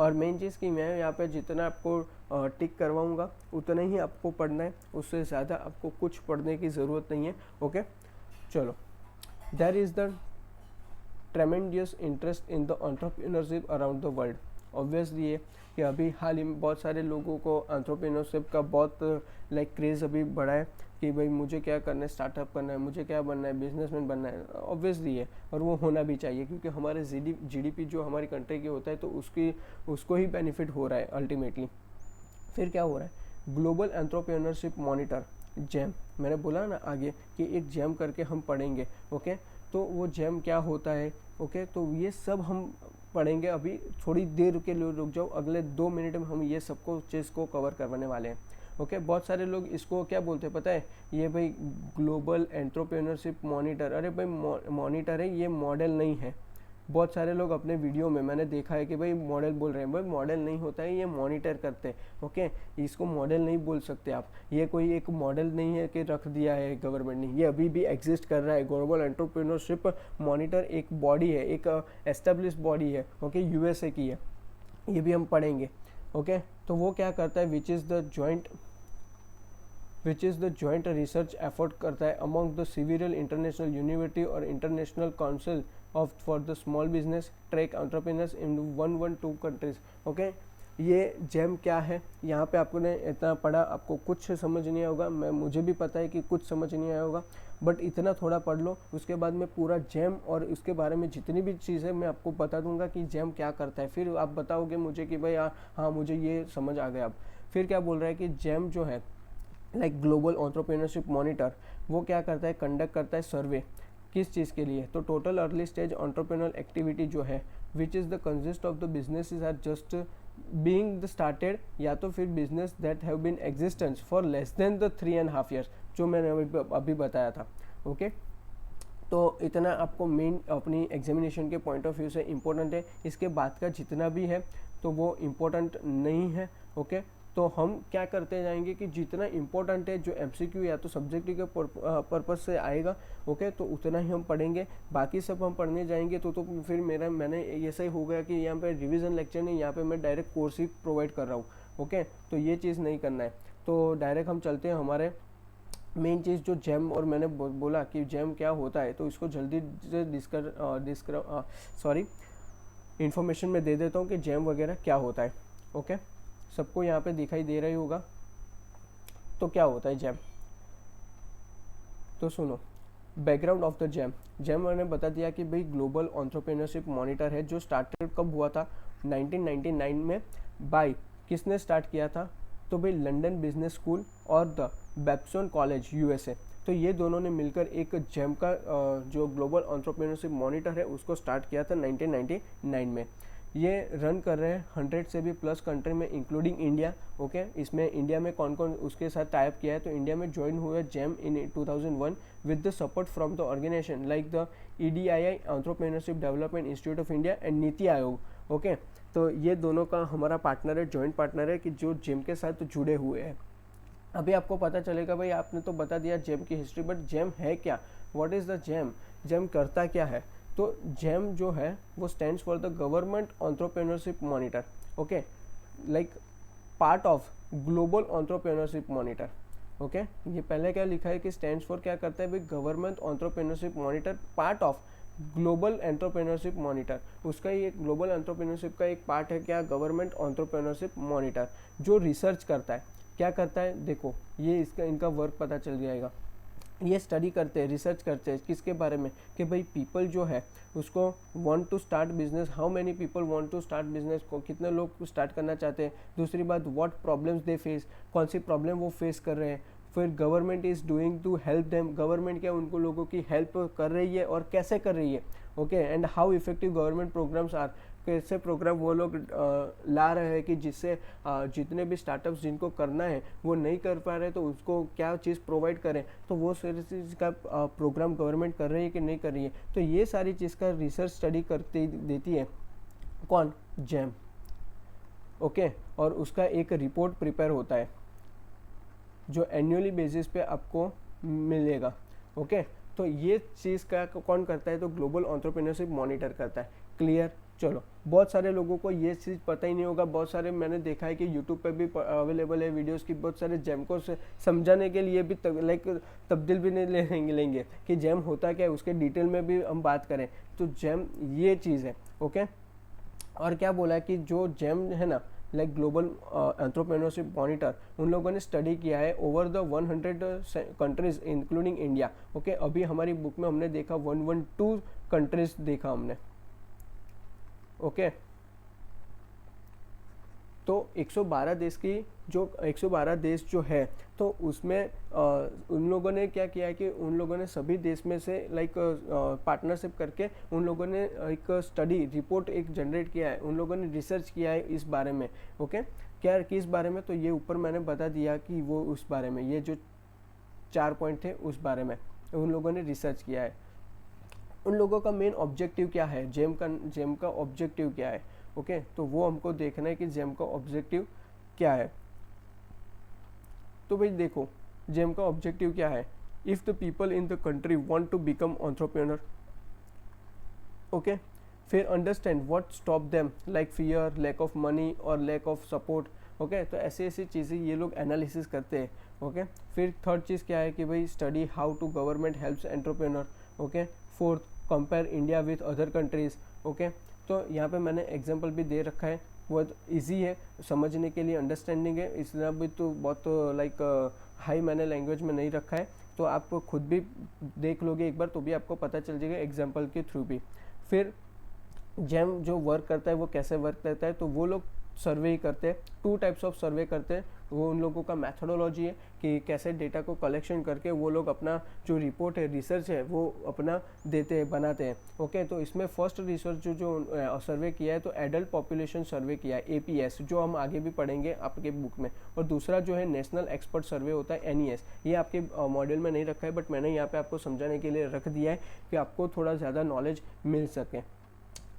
और मेन चीज़ कि मैं यहाँ पे जितना आपको टिक करवाऊँगा उतना ही आपको पढ़ना है, उससे ज़्यादा आपको कुछ पढ़ने की ज़रूरत नहीं है। ओके, चलो। There is the tremendous interest in the entrepreneurship around the world. Obviously ये कि अभी हाल ही में बहुत सारे लोगों को एंटरप्रेन्योरशिप का बहुत लाइक क्रेज़ अभी बढ़ा है कि भाई मुझे क्या करना है, स्टार्टअप करना है, मुझे क्या बनना है, बिजनेसमैन बनना है। ऑब्वियसली है, और वो होना भी चाहिए क्योंकि हमारे जीडीपी जो हमारी कंट्री की होता है तो उसको ही बेनिफिट हो रहा है अल्टीमेटली। फिर क्या हो रहा है, ग्लोबल एंटरप्रेन्योरशिप मॉनिटर जैम, मैंने बोला ना आगे कि एक जैम करके हम पढ़ेंगे। ओके, तो वो जैम क्या होता है, ओके, तो ये सब हम पढ़ेंगे। अभी थोड़ी देर के लिए रुक जाओ, अगले 2 मिनट में हम ये सबको चीज़ को कवर करवाने वाले हैं। ओके, बहुत सारे लोग इसको क्या बोलते हैं पता है, ये भाई ग्लोबल एंटरप्रेन्योरशिप मॉनिटर, अरे भाई मॉनिटर है, ये मॉडल नहीं है। बहुत सारे लोग अपने वीडियो में मैंने देखा है कि भाई मॉडल बोल रहे हैं, भाई मॉडल नहीं होता है, ये मॉनिटर करते हैं। ओके, इसको मॉडल नहीं बोल सकते आप, ये कोई एक मॉडल नहीं है कि रख दिया है गवर्नमेंट ने, ये अभी भी एग्जिस्ट कर रहा है। ग्लोबल एंटरप्रेन्योरशिप मॉनिटर एक बॉडी है, एक एस्टेब्लिश बॉडी है। ओके, यूएसए की है, ये भी हम पढ़ेंगे। ओके, तो वो क्या करता है, which is the joint research effort करता है among the civil international university और international council of for the small business track entrepreneurs in 112 countries. Okay, ये जैम क्या है, यहाँ पे आपने इतना पढ़ा, आपको कुछ समझ नहीं होगा, मुझे भी पता है कि कुछ समझ नहीं आया होगा, बट इतना थोड़ा पढ़ लो, उसके बाद मैं पूरा जैम और उसके बारे में जितनी भी चीज़ें मैं आपको बता दूंगा कि जैम क्या करता है। फिर आप बताओगे मुझे कि भाई हाँ मुझे ये समझ आ गया। अब फिर क्या बोल रहा है कि जैम जो है लाइक ग्लोबल एंटरप्रेन्योरशिप मॉनिटर, वो क्या करता है, कंडक्ट करता है सर्वे। किस चीज़ के लिए, तो total early stage entrepreneurial activity जो है which is the consist of the businesses are just being the started, या तो फिर business that have been existence for less than the 3.5 years, जो मैंने अभी बताया था। ओके, तो इतना आपको मेन अपनी एग्जामिनेशन के पॉइंट ऑफ व्यू से इम्पोर्टेंट है। इसके बाद का जितना भी है तो वो इम्पोर्टेंट नहीं है। ओके, तो हम क्या करते जाएंगे कि जितना इम्पोर्टेंट है, जो एमसीक्यू या तो सब्जेक्टिव के पर्पज से आएगा, ओके, तो उतना ही हम पढ़ेंगे। बाकी सब हम पढ़ने जाएंगे तो फिर मैंने ऐसा ही हो गया कि यहाँ पे रिवीजन लेक्चर नहीं, यहाँ पे मैं डायरेक्ट कोर्स ही प्रोवाइड कर रहा हूँ। ओके, तो ये चीज़ नहीं करना है। तो डायरेक्ट हम चलते हैं हमारे मेन चीज़ जो जैम, और मैंने बोला कि जैम क्या होता है, तो इसको जल्दी से इन्फॉर्मेशन में दे देता हूँ कि जैम वगैरह क्या होता है। ओके, सबको यहाँ पे दिखाई दे रहा ही होगा। तो क्या होता है जैम, तो सुनो, background of the jam. Jam मैंने बता दिया कि भाई ग्लोबल एंटरप्रेन्योरशिप मॉनिटर है, जो स्टार्टेड कब हुआ था, 1999 में। बाय किसने स्टार्ट किया था, तो भाई लंदन बिजनेस स्कूल और द बेप्सन कॉलेज यूएसए, तो ये दोनों ने मिलकर एक जैम का जो ग्लोबल एंटरप्रेन्योरशिप मॉनिटर है उसको स्टार्ट किया था 1999 में। ये रन कर रहे हैं 100 से भी प्लस कंट्री में इंक्लूडिंग इंडिया। ओके, इसमें इंडिया में कौन कौन उसके साथ टाइप किया है, तो इंडिया में ज्वाइन हुए GEM in 2001 with the support from the organisation like the EDII entrepreneurship development institute of India and NITI Aayog. Okay, तो ये दोनों का हमारा पार्टनर है, जॉइंट पार्टनर है कि जो जेम के साथ जुड़े हुए हैं। अभी आपको पता चलेगा भाई, आपने तो बता दिया जेम की हिस्ट्री, बट जेम है क्या, what is the GEM, GEM करता क्या है। तो जेम जो है वो stands for the government entrepreneurship monitor. Okay, like part of global entrepreneurship monitor. Okay, ये पहले क्या लिखा है कि स्टैंड्स फॉर क्या करता है भाई, government entrepreneurship monitor, part of global entrepreneurship monitor, उसका ये ग्लोबल एंटरप्रेन्योरशिप का एक पार्ट है क्या, गवर्नमेंट एंटरप्रेन्योरशिप मॉनिटर, जो रिसर्च करता है। क्या करता है, देखो ये इसका इनका वर्क पता चल जाएगा। ये स्टडी करते हैं, रिसर्च करते हैं किसके बारे में, कि भाई पीपल जो है उसको want to start business, how many people want to start business, को कितने लोग स्टार्ट करना चाहते हैं। दूसरी बात, व्हाट प्रॉब्लम्स दे फेस, कौन सी प्रॉब्लम वो फेस कर रहे हैं। फिर government is doing to help them, government क्या उनको लोगों की हेल्प कर रही है और कैसे कर रही है। Okay, and how effective government programmes are, कैसे प्रोग्राम वो लोग ला रहे हैं कि जिससे जितने भी स्टार्टअप्स जिनको करना है वो नहीं कर पा रहे तो उसको क्या चीज़ प्रोवाइड करें, तो वो सारी चीज़ का प्रोग्राम गवर्नमेंट कर रही है कि नहीं कर रही है। तो ये सारी चीज़ का रिसर्च स्टडी करते देती है कौन, जैम। ओके, और उसका एक रिपोर्ट प्रिपेयर होता है जो एनुअली बेसिस पे आपको मिलेगा। ओके, तो ये चीज़ का कौन करता है, तो ग्लोबल एंटरप्रेन्योरशिप मॉनिटर करता है। क्लियर, चलो। बहुत सारे लोगों को ये चीज़ पता ही नहीं होगा, बहुत सारे मैंने देखा है कि यूट्यूब पे भी अवेलेबल है वीडियोस की, बहुत सारे जैम को समझाने के लिए भी तब्दील भी नहीं लेंगे कि जैम होता क्या है, उसके डिटेल में भी हम बात करें तो जैम ये चीज़ है। ओके, और क्या बोला है कि जो जैम है ना, लाइक ग्लोबल एंटरप्रेन्योरशिप मॉनिटर, उन लोगों ने स्टडी किया है over the 100 countries including India. Okay, अभी हमारी बुक में हमने देखा 112 कंट्रीज देखा हमने। ओके, तो 112 देश की जो 112 देश जो है, तो उसमें उन लोगों ने क्या किया है कि उन लोगों ने सभी देश में से लाइक पार्टनरशिप करके उन लोगों ने एक स्टडी रिपोर्ट एक जनरेट किया है, उन लोगों ने रिसर्च किया है इस बारे में। ओके, क्या किस बारे में, तो ये ऊपर मैंने बता दिया कि वो उस बारे में, ये जो 4 पॉइंट थे उस बारे में उन लोगों ने रिसर्च किया है। उन लोगों का मेन ऑब्जेक्टिव क्या है, जेम का ऑब्जेक्टिव क्या है। ओके, तो वो हमको देखना है कि जेम का ऑब्जेक्टिव क्या है। तो भाई देखो, जेम का ऑब्जेक्टिव क्या है, if the people in the country want to become entrepreneur. Okay, फिर understand what stop them, like fear, lack of money और लैक ऑफ सपोर्ट। ओके, तो ऐसी ऐसी चीज़ें ये लोग एनालिसिस करते हैं। ओके, फिर थर्ड चीज़ क्या है कि भाई study how to government helps entrepreneur. Okay, fourth, compare India with other countries. Okay, तो यहाँ पे मैंने एग्जांपल भी दे रखा है, बहुत इजी है समझने के लिए, अंडरस्टैंडिंग है, इसलिए भी तो बहुत लाइक हाई मैंने लैंग्वेज में नहीं रखा है, तो आप खुद भी देख लोगे एक बार तो भी आपको पता चल जाएगा एग्जांपल के थ्रू भी। फिर जैम जो वर्क करता है वो कैसे वर्क करता है, तो वो लोग सर्वे ही करते हैं, 2 टाइप्स ऑफ सर्वे करते हैं। वो उन लोगों का मैथडोलॉजी है कि कैसे डेटा को कलेक्शन करके वो लोग अपना जो रिपोर्ट है, रिसर्च है, वो अपना देते हैं, बनाते हैं। ओके, तो इसमें फर्स्ट रिसर्च जो सर्वे किया है तो एडल्ट पॉपुलेशन सर्वे किया है, APS, जो हम आगे भी पढ़ेंगे आपके बुक में। और दूसरा जो है नेशनल एक्सपर्ट सर्वे होता है, NES, ये आपके मॉड्यूल में नहीं रखा है बट मैंने यहाँ पे आपको समझाने के लिए रख दिया है कि आपको थोड़ा ज़्यादा नॉलेज मिल सके।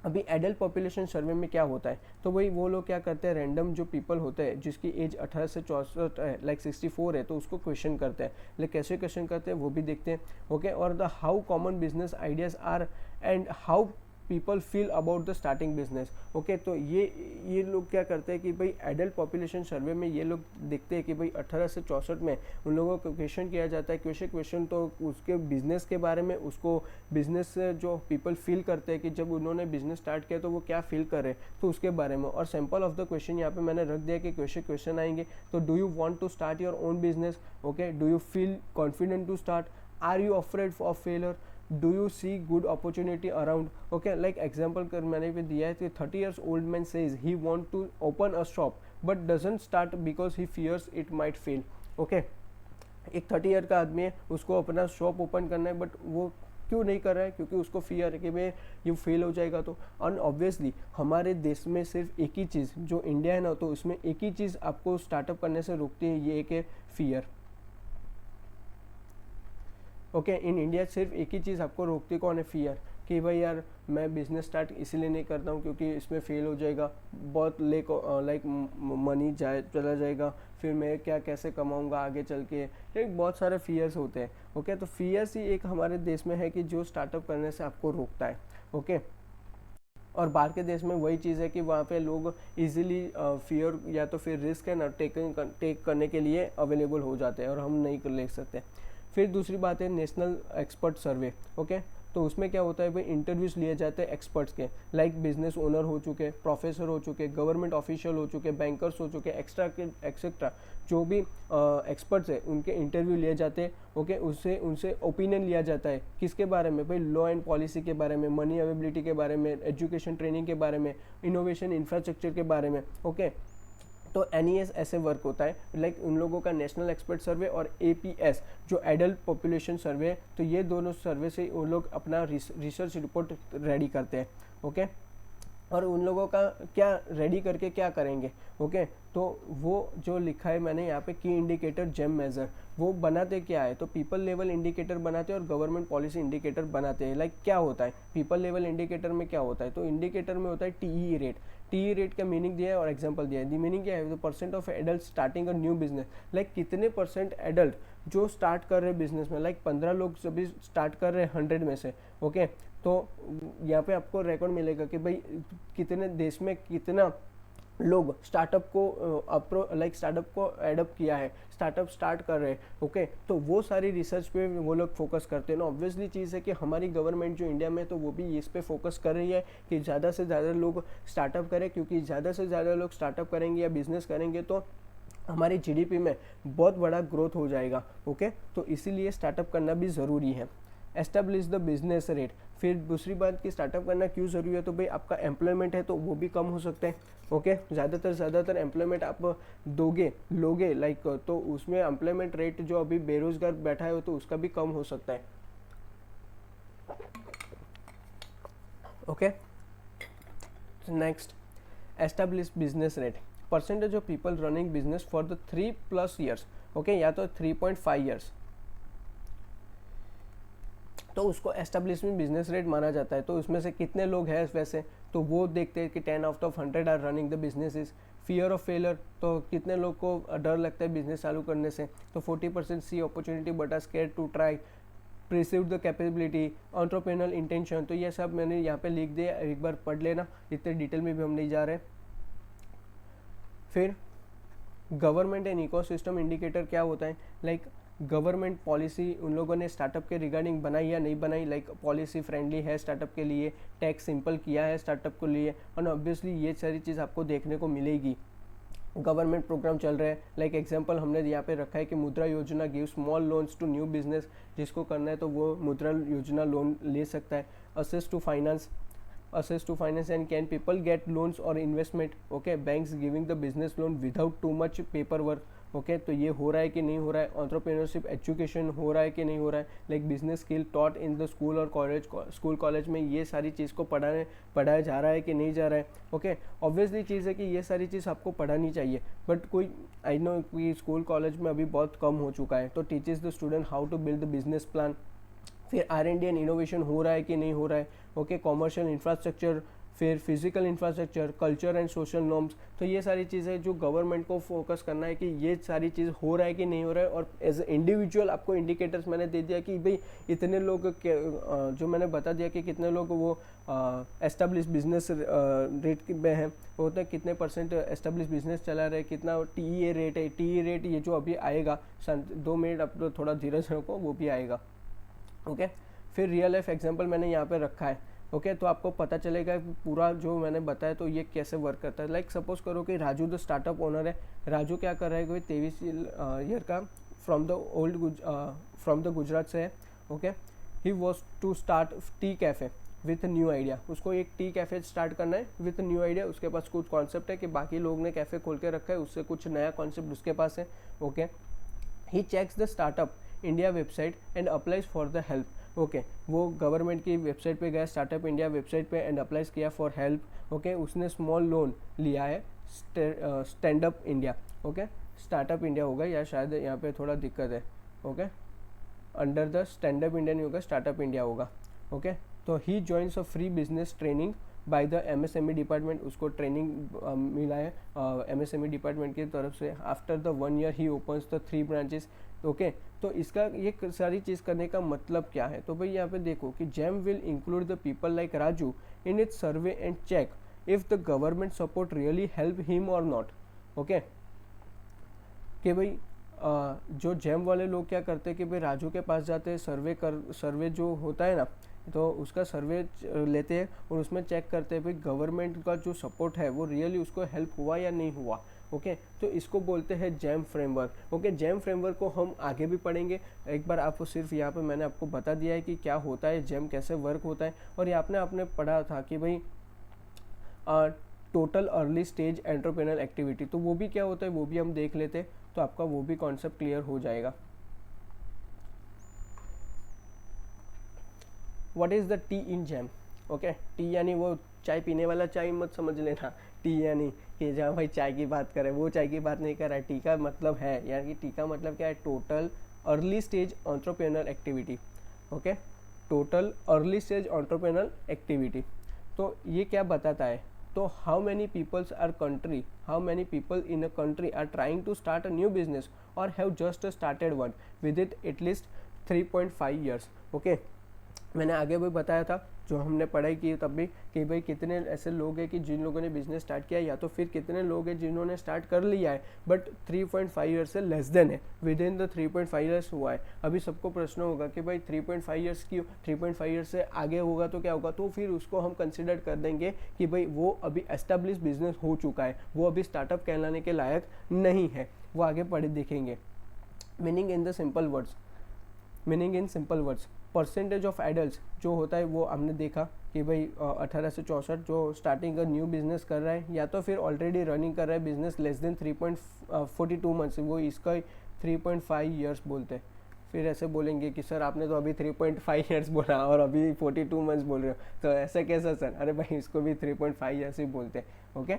अभी एडल्ट पॉपुलेशन सर्वे में क्या होता है, तो वही वो लोग क्या करते हैं, रैंडम जो पीपल होते हैं जिसकी एज 18 से 64 है, लाइक 64 है, तो उसको क्वेश्चन करते हैं। लेकिन कैसे क्वेश्चन करते हैं वो भी देखते हैं। ओके, और the how common business ideas are and how people feel about the starting business. Okay, तो ये लोग क्या करते हैं कि भाई एडल्ट पॉपुलेशन सर्वे में ये लोग देखते हैं कि भाई 18 से 64 में उन लोगों को क्वेश्चन किया जाता है। क्वेश्चन तो उसके बिजनेस के बारे में, उसको बिजनेस जो पीपल फील करते हैं कि जब उन्होंने बिजनेस स्टार्ट किया तो वो क्या फील कर रहे हैं, तो उसके बारे में। और सैम्पल ऑफ द क्वेश्चन यहाँ पे मैंने रख दिया कि क्वेश्चन आएंगे, तो do you want to start your own business. Okay, do you feel confident to start, are you afraid of failure, do you see good opportunity around. Okay, like example कर मैंने भी दिया है कि 30 years old man says he want to open a shop but doesn't start because he fears it might fail. Okay, एक 30 ईयर का आदमी है, उसको अपना शॉप ओपन करना है बट वो क्यों नहीं कर रहा है, क्योंकि उसको फियर है कि भाई ये फेल हो जाएगा। तो और ऑब्वियसली हमारे देश में सिर्फ एक ही चीज़, जो इंडिया है ना, तो उसमें एक ही चीज़ आपको स्टार्टअप करने से रोकती है, ये एक है फियर। ओके, इन इंडिया सिर्फ एक ही चीज़ आपको रोकती कौन है, फियर, कि भाई यार मैं बिज़नेस स्टार्ट इसीलिए नहीं करता हूँ क्योंकि इसमें फेल हो जाएगा, बहुत लाइक मनी चला जाएगा, फिर मैं क्या कैसे कमाऊँगा आगे चल के, एक बहुत सारे फियर्स होते हैं। ओके, तो फियर्स ही एक हमारे देश में है कि जो स्टार्टअप करने से आपको रोकता है। ओके, और बाहर के देश में वही चीज़ है कि वहाँ पे लोग इजीली फियर या तो फिर रिस्क है ना टेक करने के लिए अवेलेबल हो जाते हैं और हम नहीं ले सकते। फिर दूसरी बात है नेशनल एक्सपर्ट सर्वे। ओके, तो उसमें क्या होता है भाई, इंटरव्यूज़ लिए जाते हैं एक्सपर्ट्स के, लाइक बिजनेस ओनर हो चुके, प्रोफेसर हो चुके, गवर्नमेंट ऑफिशियल हो चुके, बैंकर्स हो चुके, एक्सेट्रा जो भी एक्सपर्ट्स है उनके इंटरव्यू लिए जाते हैं। ओके, उससे उनसे ओपिनियन लिया जाता है किसके बारे में भाई, लॉ एंड पॉलिसी के बारे में, मनी अवेबिलिटी के बारे में, एजुकेशन ट्रेनिंग के बारे में, इनोवेशन इंफ्रास्ट्रक्चर के बारे में। ओके, तो NES ऐसे वर्क होता है, लाइक उन लोगों का नेशनल एक्सपर्ट सर्वे और APS जो एडल्ट पॉपुलेशन सर्वे है, तो ये दोनों सर्वे से वो लोग अपना रिसर्च रिपोर्ट रेडी करते हैं। ओके, और उन लोगों का क्या रेडी करके क्या करेंगे। ओके, तो वो जो लिखा है मैंने यहाँ पे की इंडिकेटर जेम मेजर, वो बनाते क्या है, तो पीपल लेवल इंडिकेटर बनाते हैं और गवर्नमेंट पॉलिसी इंडिकेटर बनाते हैं। लाइक क्या होता है पीपल लेवल इंडिकेटर में, क्या होता है, तो इंडिकेटर में होता है TEE रेट। TEE रेट का मीनिंग दिया है और एग्जांपल दिया है। दी मीनिंग क्या है, तो percent of adult starting a new business, like कितने परसेंट एडल्ट जो स्टार्ट कर रहे हैं बिजनेस में, लाइक 15 लोग सभी स्टार्ट कर रहे हैं 100 में से। ओके, तो यहाँ पे आपको रिकॉर्ड मिलेगा कि भाई कितने देश में कितना लोग स्टार्टअप को स्टार्टअप को एडप्ट किया है, स्टार्टअप स्टार्ट कर रहे हैं। ओके, तो वो सारी रिसर्च पे वो लोग फोकस करते हैं ना। ऑब्वियसली चीज़ है कि हमारी गवर्नमेंट जो इंडिया में, तो वो भी इस पे फोकस कर रही है कि ज़्यादा से ज़्यादा लोग स्टार्टअप करें, क्योंकि ज़्यादा से ज़्यादा लोग स्टार्टअप करेंगे या बिजनेस करेंगे तो हमारी GDP में बहुत बड़ा ग्रोथ हो जाएगा। ओके, तो इसीलिए स्टार्टअप करना भी ज़रूरी है। एस्टेब्लिश द बिजनेस रेट, फिर दूसरी बात कि स्टार्टअप करना क्यों ज़रूरी है, तो भाई आपका एम्प्लॉयमेंट है तो वो भी कम हो सकता है। ओके, ज़्यादातर एम्प्लॉयमेंट आप लोगे लाइक, तो उसमें एम्प्लॉयमेंट रेट जो अभी बेरोजगार बैठा है तो उसका भी कम हो सकता है। Okay, next, establish business rate, percentage of people running business for the 3+ years. Okay, या तो 3.5 ईयर्स, तो उसको एस्टेब्लिशमेंट बिजनेस रेट माना जाता है। तो उसमें से कितने लोग हैं वैसे, तो वो देखते हैं कि 10 out of 100 are running the businesses. Fear of failure, तो कितने लोग को डर लगता है बिजनेस चालू करने से, तो 40% see opportunity but are scared to try. Perceive the capability, entrepreneurial intention, तो ये सब मैंने यहाँ पे लिख दिया, एक बार पढ़ लेना, इतने डिटेल में भी हम नहीं जा रहे। फिर गवर्नमेंट एंड इकोसिस्टम इंडिकेटर क्या होता है, लाइक गवर्नमेंट पॉलिसी उन लोगों ने स्टार्टअप के रिगार्डिंग बनाई या नहीं बनाई, लाइक पॉलिसी फ्रेंडली है स्टार्टअप के लिए, टैक्स सिंपल किया है स्टार्टअप के लिए, और ऑब्वियसली ये सारी चीज़ आपको देखने को मिलेगी। गवर्नमेंट प्रोग्राम चल रहे हैं, लाइक एग्जांपल हमने यहाँ पे रखा है कि Mudra Yojana give small loans to new business, जिसको करना है तो वो मुद्रा योजना लोन ले सकता है। access to finance and can people get loans or investment। okay, banks giving the business loan without too much paperwork। Okay, तो ये हो रहा है कि नहीं हो रहा है। एंटरप्रेन्योरशिप एजुकेशन हो रहा है कि नहीं हो रहा है, like business skill taught in the school और कॉलेज में ये सारी चीज़ को पढ़ाया जा रहा है कि नहीं जा रहा है। ओके, ऑब्वियसली चीज़ है कि ये सारी चीज़ आपको पढ़ानी चाहिए, बट कोई आई नो कि स्कूल कॉलेज में अभी बहुत कम हो चुका है। तो teaches the student how to build the business plan. फिर R&D एंड इनोवेशन हो रहा है कि नहीं हो रहा है। ओके, कॉमर्शियल इंफ्रास्ट्रक्चर, फिर physical infrastructure, culture and social norms, तो ये सारी चीज़ें जो गवर्नमेंट को फोकस करना है कि ये सारी चीज़ हो रहा है कि नहीं हो रहा है। और एज ए इंडिविजुअल आपको इंडिकेटर्स मैंने दे दिया कि भाई इतने लोग जो मैंने बता दिया कि कितने लोग वो एस्टेब्लिश बिजनेस रेट में है, होता है कितने परसेंट एस्टेब्लिश बिजनेस चला रहे, कितना TEA रेट है। TEA रेट ये जो अभी आएगा, 2 मिनट आप थोड़ा धीरज रखो, वो भी आएगा। ओके, फिर रियल लाइफ एग्जांपल मैंने यहाँ पे रखा है। ओके, तो आपको पता चलेगा पूरा जो मैंने बताया तो ये कैसे वर्क करता है। लाइक सपोज करो कि राजू द स्टार्टअप ओनर है। राजू क्या कर रहा है, कोई 23 ईयर का, फ्रॉम द गुजरात से है। Okay, he was to start tea cafe with new idea. उसको एक टी कैफ़े स्टार्ट करना है विथ न्यू आइडिया। उसके पास कुछ कॉन्सेप्ट है कि बाकी लोग ने कैफ़े खोल के रखा है, उससे कुछ नया कॉन्सेप्ट उसके पास है। Okay, he checks the startup India website and applies for the help. Okay, वो गवर्नमेंट की वेबसाइट पे गया, स्टार्टअप इंडिया वेबसाइट पे, एंड अप्लाइज किया फॉर हेल्प। ओके, उसने स्मॉल लोन लिया है stand up India. Okay, startup India होगा या शायद यहाँ पे थोड़ा दिक्कत है। Okay, under the stand up India नहीं होगा, स्टार्टअप इंडिया होगा। ओके, तो he joins a free business training by the MSME department. उसको ट्रेनिंग मिला है MSME डिपार्टमेंट की तरफ से। After the 1 year he opens the 3 branches. Okay, तो इसका ये सारी चीज़ करने का मतलब क्या है, तो भाई यहाँ पे देखो कि GEM will include the people like Raju in its survey and check if the government support really help him और नॉट। ओके, कि भाई जो जेम वाले लोग क्या करते हैं कि भाई राजू के पास जाते हैं, सर्वे जो होता है ना तो उसका सर्वे लेते हैं और उसमें चेक करते हैं भाई गवर्नमेंट का जो सपोर्ट है वो रियली उसको हेल्प हुआ या नहीं हुआ। ओके तो इसको बोलते हैं jam framework. Okay jam framework को हम आगे भी पढ़ेंगे। एक बार आपको सिर्फ यहाँ पे मैंने आपको बता दिया है कि क्या होता है जैम, कैसे वर्क होता है। और यहाँ पे आपने पढ़ा था कि भाई total early stage entrepreneur activity, तो वो भी क्या होता है वो भी हम देख लेते हैं, तो आपका वो भी कॉन्सेप्ट क्लियर हो जाएगा। What is the T in jam? Okay T यानी वो चाय पीने वाला चाय मत समझ लेना, टी यानी कि जहाँ भाई चाय की बात करें वो चाय की बात नहीं कर रहा है। टी का मतलब है, यानी कि टी का मतलब क्या है, total early stage entrepreneur activity. Okay total early stage entrepreneur activity, तो ये क्या बताता है, तो how many peoples are country, how many people in a country are trying to start a new business और have just started one with it at least 3.5 years. Okay मैंने आगे भी बताया था जो हमने पढ़ाई की तब भी कि भाई कितने ऐसे लोग हैं कि जिन लोगों ने बिजनेस स्टार्ट किया, या तो फिर कितने लोग हैं जिन्होंने स्टार्ट कर लिया है बट 3.5 ईयर्स से लेस देन है, विद इन द 3.5 ईयर्स हुआ है। अभी सबको प्रश्न होगा कि भाई 3.5 ईयर्स क्यों, 3.5 ईयर्स से आगे होगा तो क्या होगा, तो फिर उसको हम कंसिडर कर देंगे कि भाई वो अभी एस्टेब्लिश बिजनेस हो चुका है, वो अभी स्टार्टअप कहलाने के लायक नहीं है, वो आगे पढ़े देखेंगे। Meaning in the simple words, meaning in simple words, percentage of adult जो होता है वो हमने देखा कि भाई 18 से 64 जो स्टार्टिंग का न्यू बिजनेस कर रहा है या तो फिर ऑलरेडी रनिंग कर रहा है बिजनेस लेस देन 3.42 मंथ्स, वो इसका 3.5 ईयर्स बोलते हैं। फिर ऐसे बोलेंगे कि सर आपने तो अभी 3.5 ईयर्स बोला और अभी 42 मंथ्स बोल रहे हो, तो ऐसा कैसा सर? अरे भाई इसको भी 3.5 ईयर्स ही बोलते हैं। ओके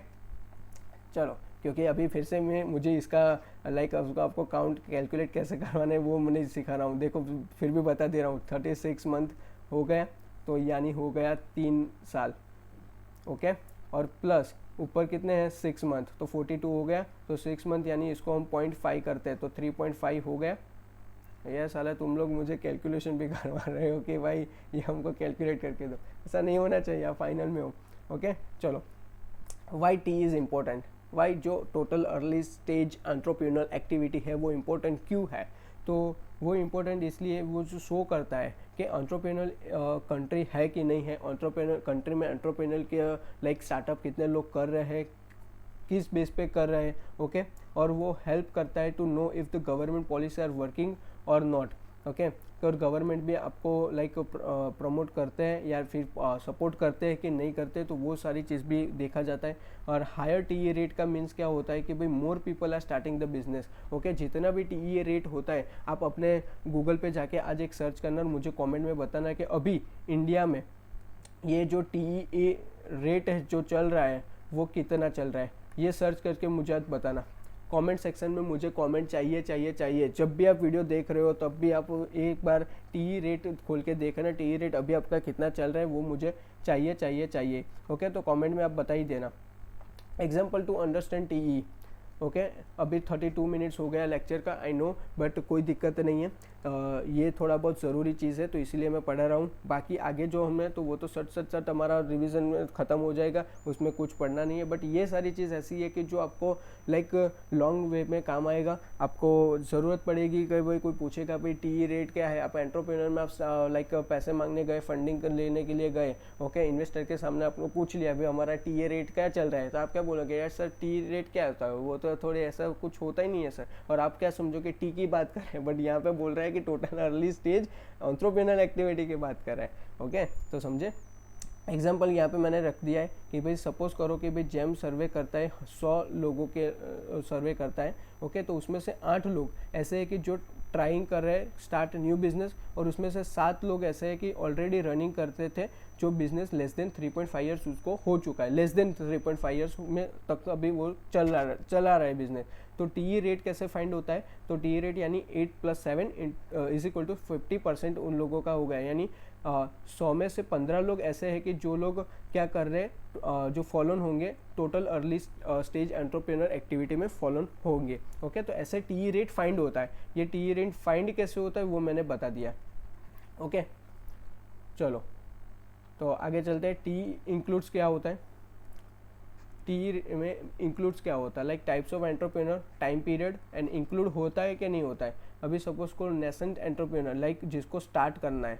चलो, क्योंकि अभी फिर से मुझे इसका उसको आपको काउंट कैलकुलेट कैसे करवाना है वो मैं सिखा रहा हूँ। देखो फिर भी बता दे रहा हूँ, 36 मंथ हो गया तो यानी हो गया 3 साल। ओके और प्लस ऊपर कितने हैं 6 मंथ, तो 42 हो गया, तो 6 मंथ यानी इसको हम 0.5 करते हैं तो 3.5 हो गया। यह साला तुम लोग मुझे कैलकुलेशन भी करवा रहे हो कि भाई ये हमको कैलकुलेट करके दो, ऐसा नहीं होना चाहिए, आप फाइनल में हो। ओके चलो, why T is important, why जो total early stage entrepreneur activity है वो इम्पोर्टेंट क्यों है? तो वो इम्पोर्टेंट इसलिए वो जो शो करता है कि एंटरप्रेन्योर कंट्री है कि नहीं है, एंटरप्रेन्योर कंट्री में एंटरप्रेन्योर के लाइक स्टार्टअप कितने लोग कर रहे हैं, किस बेस पे कर रहे हैं। ओके और वो हेल्प करता है to know if the government policy are working और नॉट। ओके और गवर्नमेंट भी आपको लाइक प्रमोट करते हैं या फिर सपोर्ट करते हैं कि नहीं करते, तो वो सारी चीज़ भी देखा जाता है। और हायर टीई रेट का मीन्स क्या होता है कि भाई more people are starting the business. Okay जितना भी टीई रेट होता है आप अपने गूगल पे जाके आज एक सर्च करना और मुझे कमेंट में बताना कि अभी इंडिया में ये जो टीई रेट है जो चल रहा है वो कितना चल रहा है, ये सर्च करके मुझे आज बताना। कमेंट सेक्शन में मुझे कमेंट चाहिए चाहिए चाहिए। जब भी आप वीडियो देख रहे हो तब भी आप एक बार टी रेट खोल के देखना, टी रेट अभी आपका कितना चल रहा है वो मुझे चाहिए चाहिए चाहिए। ओके तो कमेंट में आप बता ही देना। Example to understand T. Okay अभी 32 मिनट्स हो गया लेक्चर का, आई नो, बट कोई दिक्कत नहीं है। ये थोड़ा बहुत ज़रूरी चीज़ है तो इसीलिए मैं पढ़ा रहा हूँ। बाकी आगे जो हमें तो वो तो सट हमारा रिवीजन में ख़त्म हो जाएगा, उसमें कुछ पढ़ना नहीं है। बट ये सारी चीज़ ऐसी है कि जो आपको लाइक लॉन्ग वे में काम आएगा। आपको ज़रूरत पड़ेगी कि भाई कोई पूछेगा भाई टी रेट क्या है, आप एंटरप्रेन्योर में आप लाइक पैसे मांगने गए, फंडिंग लेने के लिए गए, ओके इन्वेस्टर के सामने आपको पूछ लिया भाई हमारा टी रेट क्या चल रहा है, तो आप क्या बोलोगे, यार सर टी रेट क्या होता है, वो तो थोड़े ऐसा कुछ होता ही नहीं है सर। और आप क्या समझोगे टी की बात कर रहे हैं, बट यहाँ पे बोल रहा है कि total early stage entrepreneur activity की बात कर रहा है। ओके तो समझे। एग्जाम्पल यहाँ पे मैंने रख दिया है कि भाई सपोज करो कि भाई जैम सर्वे करता है 100 लोगों के सर्वे करता है। ओके तो उसमें से 8 लोग ऐसे है कि जो ट्राइंग कर रहे हैं स्टार्ट न्यू बिजनेस, और उसमें से 7 लोग ऐसे है कि ऑलरेडी रनिंग करते थे जो बिजनेस लेस देन 3.5 ईयर्स उसको हो चुका है, लेस देन 3.5 ईयर्स में तक अभी वो चला रहा है बिजनेस। तो टी रेट कैसे फाइंड होता है, तो टी रेट यानी 8 + 7 इज इक्वल टू 50% उन लोगों का हो गया, यानी 100 में से 15 लोग ऐसे हैं कि जो लोग क्या कर रहे हैं, जो फॉलोन होंगे total early stage entrepreneur activity में फॉलोन होंगे। ओके तो ऐसे टी रेट फाइंड होता है। ये टी रेट फाइंड कैसे होता है वो मैंने बता दिया। ओके चलो तो आगे चलते हैं। टी इंक्लूड्स क्या होता है, टी में इंक्लूड्स क्या होता है, like types of entrepreneur, time period and include होता है कि नहीं होता है। अभी सपोज को नेसेंट एंटरप्रेन्योर लाइक जिसको स्टार्ट करना है,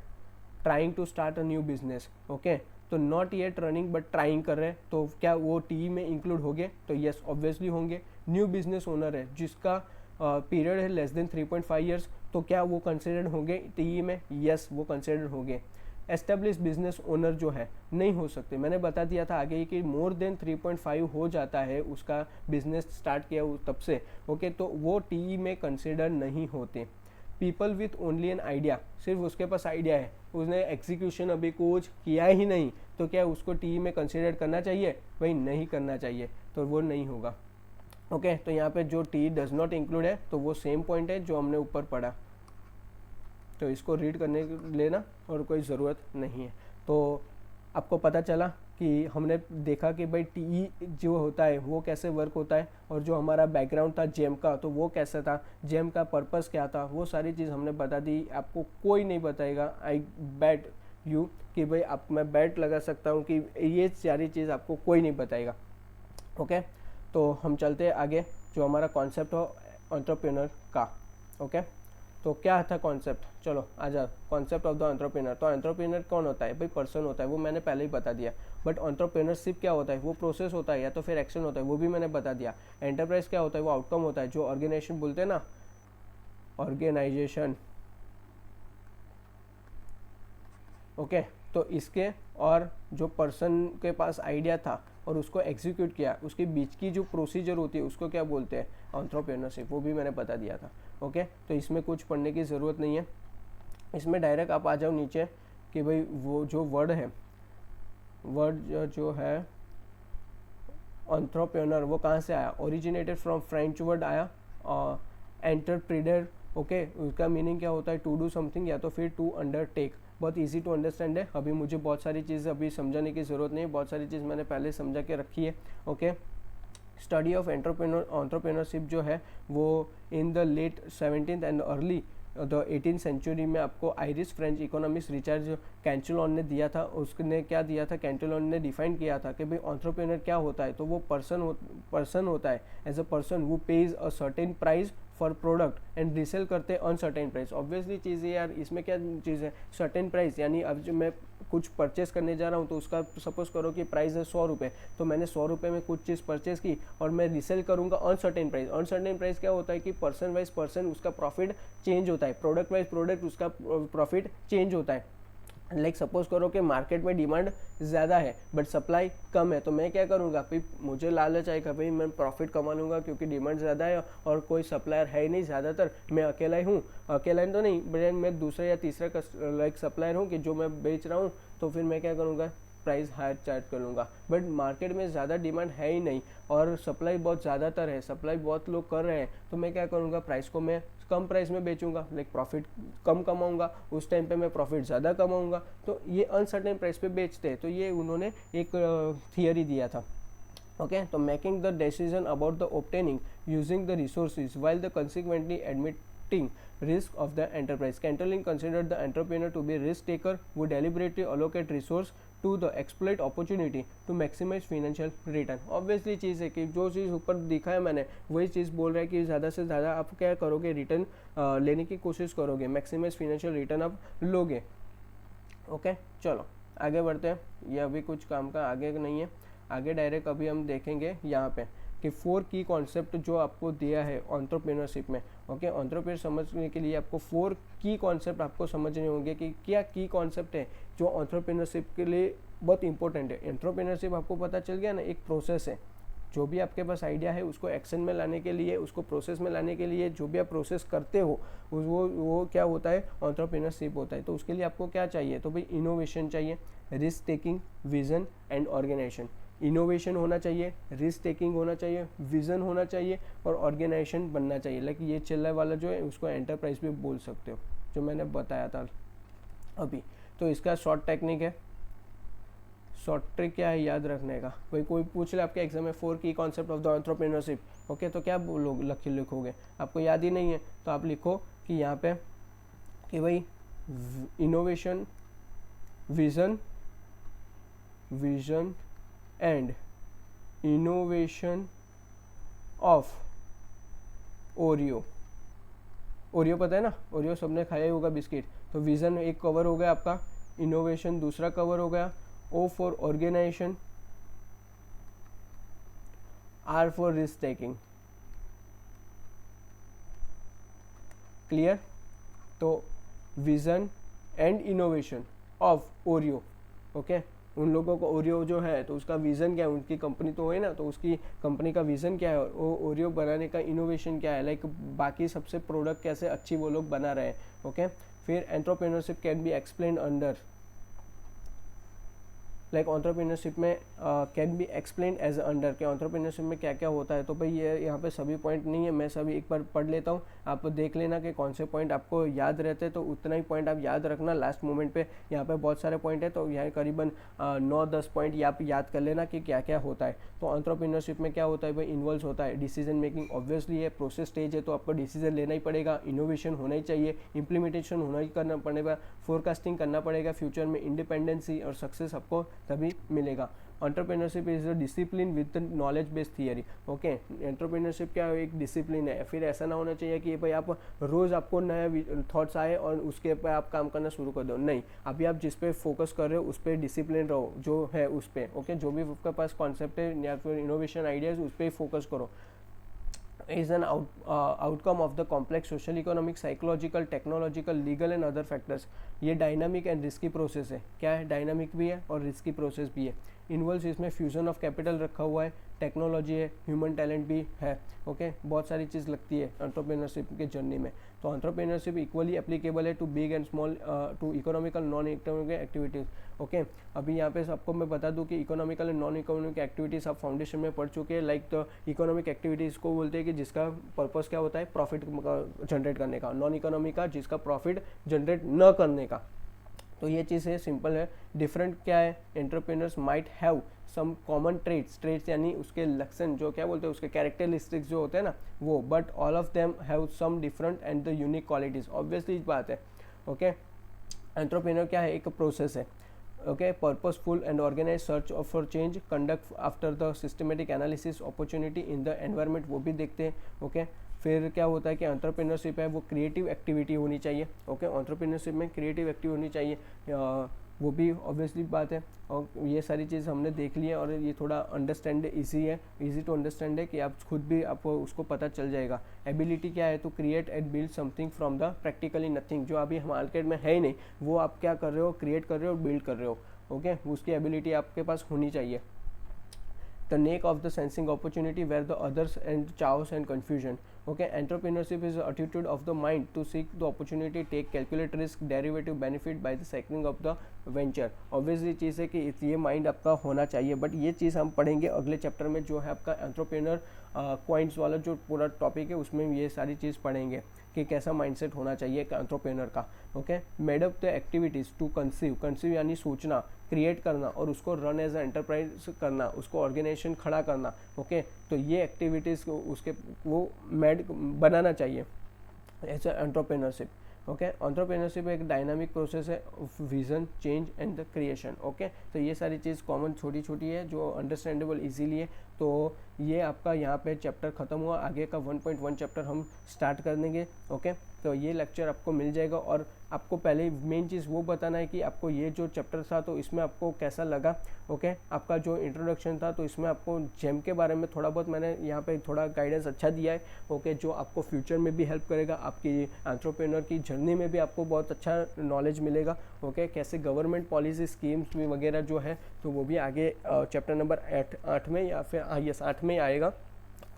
trying to start a new business, okay, तो not yet running but trying कर रहे हैं, तो क्या वो टी में इंक्लूड होंगे? तो यस ऑब्वियसली होंगे। न्यू बिजनेस ओनर है जिसका पीरियड है लेस देन 3.5 ईयर्स, तो क्या वो कंसिडर्ड होंगे टी में? यस वो कंसिडर्ड होंगे। एस्टेब्लिश बिजनेस ओनर जो है नहीं हो सकते, मैंने बता दिया था आगे ही कि मोर देन 3.5 हो जाता है उसका बिजनेस स्टार्ट किया तब से, ओके, तो वो टी में कंसिडर नहीं होते। People with only an idea, सिर्फ उसके पास आइडिया है, उसने एग्जीक्यूशन अभी कुछ किया ही नहीं, तो क्या उसको टी में कंसिडर करना चाहिए? भाई नहीं करना चाहिए, तो वो नहीं होगा, ओके। तो यहाँ पे जो टी डज नॉट इंक्लूड है तो वो सेम पॉइंट है जो हमने ऊपर पढ़ा, तो इसको रीड करने लेना और कोई ज़रूरत नहीं है। तो आपको पता चला कि हमने देखा कि भाई टी जो होता है वो कैसे वर्क होता है, और जो हमारा बैकग्राउंड था जेम का तो वो कैसा था, जेम का पर्पस क्या था, वो सारी चीज़ हमने बता दी। आपको कोई नहीं बताएगा, आई बैट यू कि भाई आप, मैं बैट लगा सकता हूँ कि ये सारी चीज़ आपको कोई नहीं बताएगा, ओके। तो हम चलते हैं आगे, जो हमारा कॉन्सेप्ट हो एंटरप्रेन्योर का, ओके। तो क्या था कॉन्सेप्ट? चलो आ जाओ, कॉन्सेप्ट ऑफ द एंटरप्रेन्योर। तो एंटरप्रेन्योर कौन होता है? भाई पर्सन होता है, वो मैंने पहले ही बता दिया। बट एंटरप्रेन्योरशिप क्या होता है? वो प्रोसेस होता है या तो फिर एक्शन होता है, वो भी मैंने बता दिया। एंटरप्राइज क्या होता है? वो आउटकम होता है, जो ऑर्गेनाइजेशन बोलते हैं ना, ऑर्गेनाइजेशन, ओके। तो इसके और जो पर्सन के पास आइडिया था और उसको एग्जीक्यूट किया, उसके बीच की जो प्रोसीजर होती है उसको क्या बोलते हैं? एंटरप्रेन्योरशिप, वो भी मैंने बता दिया था, ओके। तो इसमें कुछ पढ़ने की ज़रूरत नहीं है, इसमें डायरेक्ट आप आ जाओ नीचे कि भाई वो जो वर्ड है, वर्ड जो है एंटरप्रेन्योर, वो कहाँ से आया? ओरिजिनेटेड फ्रॉम फ्रेंच वर्ड आया एंटरप्रेन्योर, ओके। उसका मीनिंग क्या होता है? टू डू समथिंग या तो फिर टू अंडरटेक। बहुत इजी टू अंडरस्टैंड है, अभी मुझे बहुत सारी चीज़ अभी समझाने की ज़रूरत नहीं है, बहुत सारी चीज़ मैंने पहले समझा के रखी है, ओके। स्टडी ऑफ एंटरप्रेन्योरशिप जो है वो in the late 17th and early the 18th century में आपको Irish French economist Richard Cantillon ने दिया था। उसने क्या दिया था? कैंटोलॉन ने डिफाइन किया था कि भाई एंटरप्रेन्योर क्या होता है, तो वो पर्सन होता है, एज अ पर्सन वो page a certain price for product and resale करते हैं अनसर्टेन प्राइस। ऑब्वियसली चीज़ है यार, इसमें क्या चीज़ है? सर्टेन प्राइस, यानी अब जो मैं कुछ परचेस करने जा रहा हूँ तो उसका सपोज करो कि प्राइस है 100 रुपये, तो मैंने 100 रुपये में कुछ चीज़ परचेस की और मैं रीसेल करूँगा अनसर्टेन प्राइस। अनसर्टेन प्राइस क्या होता है कि पर्सन वाइज पर्सन उसका प्रॉफिट चेंज होता है, प्रोडक्ट वाइज प्रोडक्ट उसका प्रॉफिट चेंज होता है। लाइक सपोज करो कि मार्केट में डिमांड ज़्यादा है बट सप्लाई कम है, तो मैं क्या करूँगा? भाई मुझे लालच आएगा, भाई मैं प्रॉफिट कमा लूँगा क्योंकि डिमांड ज़्यादा है और कोई सप्लायर है ही नहीं, ज़्यादातर मैं अकेला ही हूँ, अकेला ही तो नहीं बट मैं दूसरा या तीसरा लाइक सप्लायर हूँ कि जो मैं बेच रहा हूँ, तो फिर मैं क्या करूँगा? प्राइस हायर चार्ज कर लूँगा। बट मार्केट में ज़्यादा डिमांड है ही नहीं और सप्लाई बहुत ज़्यादातर है, सप्लाई बहुत लोग कर रहे हैं, तो मैं क्या करूँगा? प्राइस को मैं कम प्राइस में बेचूंगा, लाइक प्रॉफिट कम कमाऊंगा, उस टाइम पे मैं प्रॉफिट ज़्यादा कमाऊंगा। तो ये अनसर्टेन प्राइस पे बेचते हैं, तो ये उन्होंने एक थियरी दिया था, ओके। तो making the decision about the obtaining using the resources while the consequently admitting risk of the enterprise. Cantillon considered the entrepreneur to be a risk taker who deliberately allocate resource to the exploit opportunity to maximize financial return. Obviously चीज़ है कि जो चीज़ ऊपर दिखा है मैंने वही चीज़ बोल रहा है कि ज़्यादा से ज़्यादा आप क्या करोगे? रिटर्न लेने की कोशिश करोगे, मैक्सिमाइज फिनेंशियल रिटर्न आप लोगे, ओके। चलो आगे बढ़ते हैं, ये अभी कुछ काम का आगे नहीं है, आगे डायरेक्ट अभी हम देखेंगे यहाँ पे कि 4 की कॉन्सेप्ट जो आपको दिया है एंटरप्रेन्योरशिप में, ओके। एंटरप्रेन्योर समझने के लिए आपको 4 की कॉन्सेप्ट आपको समझने होंगे कि क्या की कॉन्सेप्ट है जो एंटरप्रेन्योरशिप के लिए बहुत इंपॉर्टेंट है। एंटरप्रेन्योरशिप आपको पता चल गया ना, एक प्रोसेस है, जो भी आपके पास आइडिया है उसको एक्शन में लाने के लिए, उसको प्रोसेस में लाने के लिए जो भी आप प्रोसेस करते हो वो क्या होता है? एंटरप्रेन्योरशिप होता है। तो उसके लिए आपको क्या चाहिए? तो भाई इनोवेशन चाहिए, risk taking, vision and organisation. Innovation होना चाहिए, रिस्क टेकिंग होना चाहिए, विजन होना चाहिए और ऑर्गेनाइजेशन बनना चाहिए। लाइक ये चलने वाला जो है उसको एंटरप्राइज भी बोल सकते हो, जो मैंने बताया था अभी। तो इसका शॉर्ट टेक्निक है, शॉर्ट ट्रिक क्या है याद रखने का? कोई पूछ ले आपके एग्जाम में 4 की concept of the entrepreneurship, okay, तो क्या लिखोगे? आपको याद ही नहीं है तो आप लिखो कि यहाँ पे कि भाई innovation, vision and innovation of Oreo. Oreo पता है ना, ओरियो सबने खाया ही होगा बिस्किट। तो विजन एक कवर हो गया आपका, इनोवेशन दूसरा कवर हो गया, O for organisation, R for risk taking. Clear? तो विजन एंड इनोवेशन ऑफ ओरियो, ओके, उन लोगों को ओरियो जो है तो उसका विजन क्या है, उनकी कंपनी तो है ना, तो उसकी कंपनी का विजन क्या है, और ओरियो बनाने का इनोवेशन क्या है, लाइक बाकी सबसे प्रोडक्ट कैसे अच्छी वो लोग बना रहे हैं, ओके। फिर entrepreneurship can be explain under, like entrepreneurship में can be explain as under, के एंटरप्रेन्योरशिप में क्या क्या होता है। तो भाई ये यहाँ पे सभी पॉइंट नहीं है, मैं सभी एक बार पढ़ लेता हूँ, आप देख लेना कि कौन से पॉइंट आपको याद रहते हैं, तो उतना ही पॉइंट आप याद रखना लास्ट मोमेंट पे। यहाँ पे बहुत सारे पॉइंट है, तो यहाँ करीबन 9-10 पॉइंट आप याद कर लेना कि क्या क्या होता है। तो एंटरप्रेन्योरशिप में क्या होता है भाई, इन्वॉल्व होता है डिसीजन मेकिंग, ऑब्वियसली है प्रोसेस स्टेज है तो आपको डिसीजन लेना ही पड़ेगा, इनोवेशन होना ही चाहिए, इंप्लीमेंटेशन होना ही करना पड़ेगा, फोरकास्टिंग करना पड़ेगा फ्यूचर में, इंडिपेंडेंसी और सक्सेस आपको तभी मिलेगा। Entrepreneurship is a discipline with knowledge based theory, okay. Entrepreneurship क्या है, एक डिसिप्लिन है। फिर ऐसा ना होना चाहिए कि भाई आप रोज आपको नया थॉट्स आए और उसके ऊपर आप काम करना शुरू कर दो, नहीं, अभी आप जिस पे फोकस कर रहे हो उस पर डिसिप्लिन रहो, जो है उस पर, ओके। जो भी आपके पास कॉन्सेप्ट है या फिर इनोवेशन आइडियाज उस पर ही फोकस करो। is an outcome of the complex social, economic, psychological, technological, legal and other factors। ये डायनामिक एंड रिस्की प्रोसेस है। क्या है, डायनामिक भी है और रिस्की प्रोसेस भी है। इन्वॉल्व इसमें फ्यूजन ऑफ कैपिटल रखा हुआ है, टेक्नोलॉजी है, ह्यूमन टैलेंट भी है, ओके। बहुत सारी चीज़ लगती है एंटरप्रेन्योरशिप के जर्नी में। तो एंटरप्रेन्योरशिप इक्वली एप्लीकेबल है to big and small, to economical non economical activities, okay. अभी यहाँ पे आपको मैं बता दूँ कि economical and non economic activities आप फाउंडेशन में पढ़ चुके हैं। लाइक तो इकोनॉमिक एक्टिविटीज़ को बोलते हैं कि जिसका पर्पस क्या होता है, प्रॉफिट जनरेट करने का, नॉन इकोनॉमिक का जिसका प्रॉफिट जनरेट न करने का। तो ये चीज़ है, सिंपल है। डिफरेंट क्या है, entrepreneurs might have some common trades यानी उसके लक्षण जो क्या बोलते हैं, उसके कैरेक्टरिस्टिक्स जो होते हैं ना वो, but all of them have some different and the unique qualities, obviously बात है, ओके। एंटरप्रेन्योर क्या है, एक प्रोसेस है, okay. Purposeful and organize search for change, conduct after the systematic analysis, opportunity in the environment, वो भी देखते हैं, ओके। फिर क्या होता है कि एंटरप्रेन्योरशिप है वो क्रिएटिव एक्टिविटी होनी चाहिए, ओके। एंटरप्रेन्योरशिप में क्रिएटिव एक्टिविटी होनी चाहिए, वो भी ऑब्वियसली बात है। और ये सारी चीज़ हमने देख ली है और ये थोड़ा अंडरस्टैंड ईजी है, ईजी टू अंडरस्टैंड है कि आप खुद भी आपको उसको पता चल जाएगा। एबिलिटी क्या है, तो create and build something from the practically nothing, जो अभी मार्केट में है ही नहीं वो आप क्या कर रहे हो, क्रिएट कर रहे हो, बिल्ड कर रहे हो, ओके। उसकी एबिलिटी आपके पास होनी चाहिए। The nature of the sensing opportunity where the others and chaos and confusion, okay। Entrepreneurship is the attitude of the mind to seek the opportunity, take calculate risk, derivative benefit by the cycling of the venture। Obviously चीज़ है कि ये माइंड आपका होना चाहिए, बट ये चीज़ हम पढ़ेंगे अगले चैप्टर में, जो है आपका एंटरप्रेन्योर क्वाइंट्स वाला जो पूरा टॉपिक है उसमें ये सारी चीज़ पढ़ेंगे कि कैसा माइंडसेट होना चाहिए एंटरप्रेन्योर का, okay. Made up the activities to conceive यानी सोचना, क्रिएट करना और उसको रन एज अ एंटरप्राइज करना, उसको ऑर्गेनाइजेशन खड़ा करना, ओके। तो ये एक्टिविटीज़ उसके वो मेड बनाना चाहिए as a entrepreneurship, okay. Entrepreneurship एक डायनामिक प्रोसेस है of vision, change and the creation, okay. तो ये सारी चीज़ कॉमन छोटी छोटी है जो अंडरस्टैंडेबल इजीली है। तो ये आपका यहाँ पे चैप्टर ख़त्म हुआ, आगे का 1.1 चैप्टर हम स्टार्ट कर देंगे, ओके। तो ये लेक्चर आपको मिल जाएगा और आपको पहले मेन चीज़ वो बताना है कि आपको ये जो चैप्टर था तो इसमें आपको कैसा लगा, ओके। आपका जो इंट्रोडक्शन था तो इसमें आपको जेम के बारे में थोड़ा बहुत मैंने यहाँ पे थोड़ा गाइडेंस अच्छा दिया है, ओके, जो आपको फ्यूचर में भी हेल्प करेगा, आपकी एंटरप्रेन्योर की जर्नी में भी आपको बहुत अच्छा नॉलेज मिलेगा, ओके। कैसे गवर्नमेंट पॉलिसी स्कीम्स वगैरह जो है तो वो भी आगे चैप्टर नंबर 8 में या फिर यस 8 में आएगा,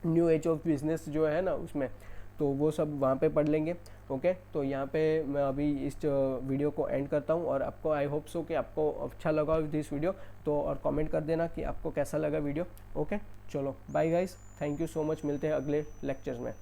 न्यू एज ऑफ बिजनेस जो है ना उसमें, तो वो सब वहाँ पे पढ़ लेंगे, ओके। तो यहाँ पे मैं अभी इस वीडियो को एंड करता हूँ और आपको आई होप सो कि आपको अच्छा लगा दिस वीडियो, तो और कमेंट कर देना कि आपको कैसा लगा वीडियो, ओके। चलो bye guys, thank you so much, मिलते हैं अगले लेक्चर्स में।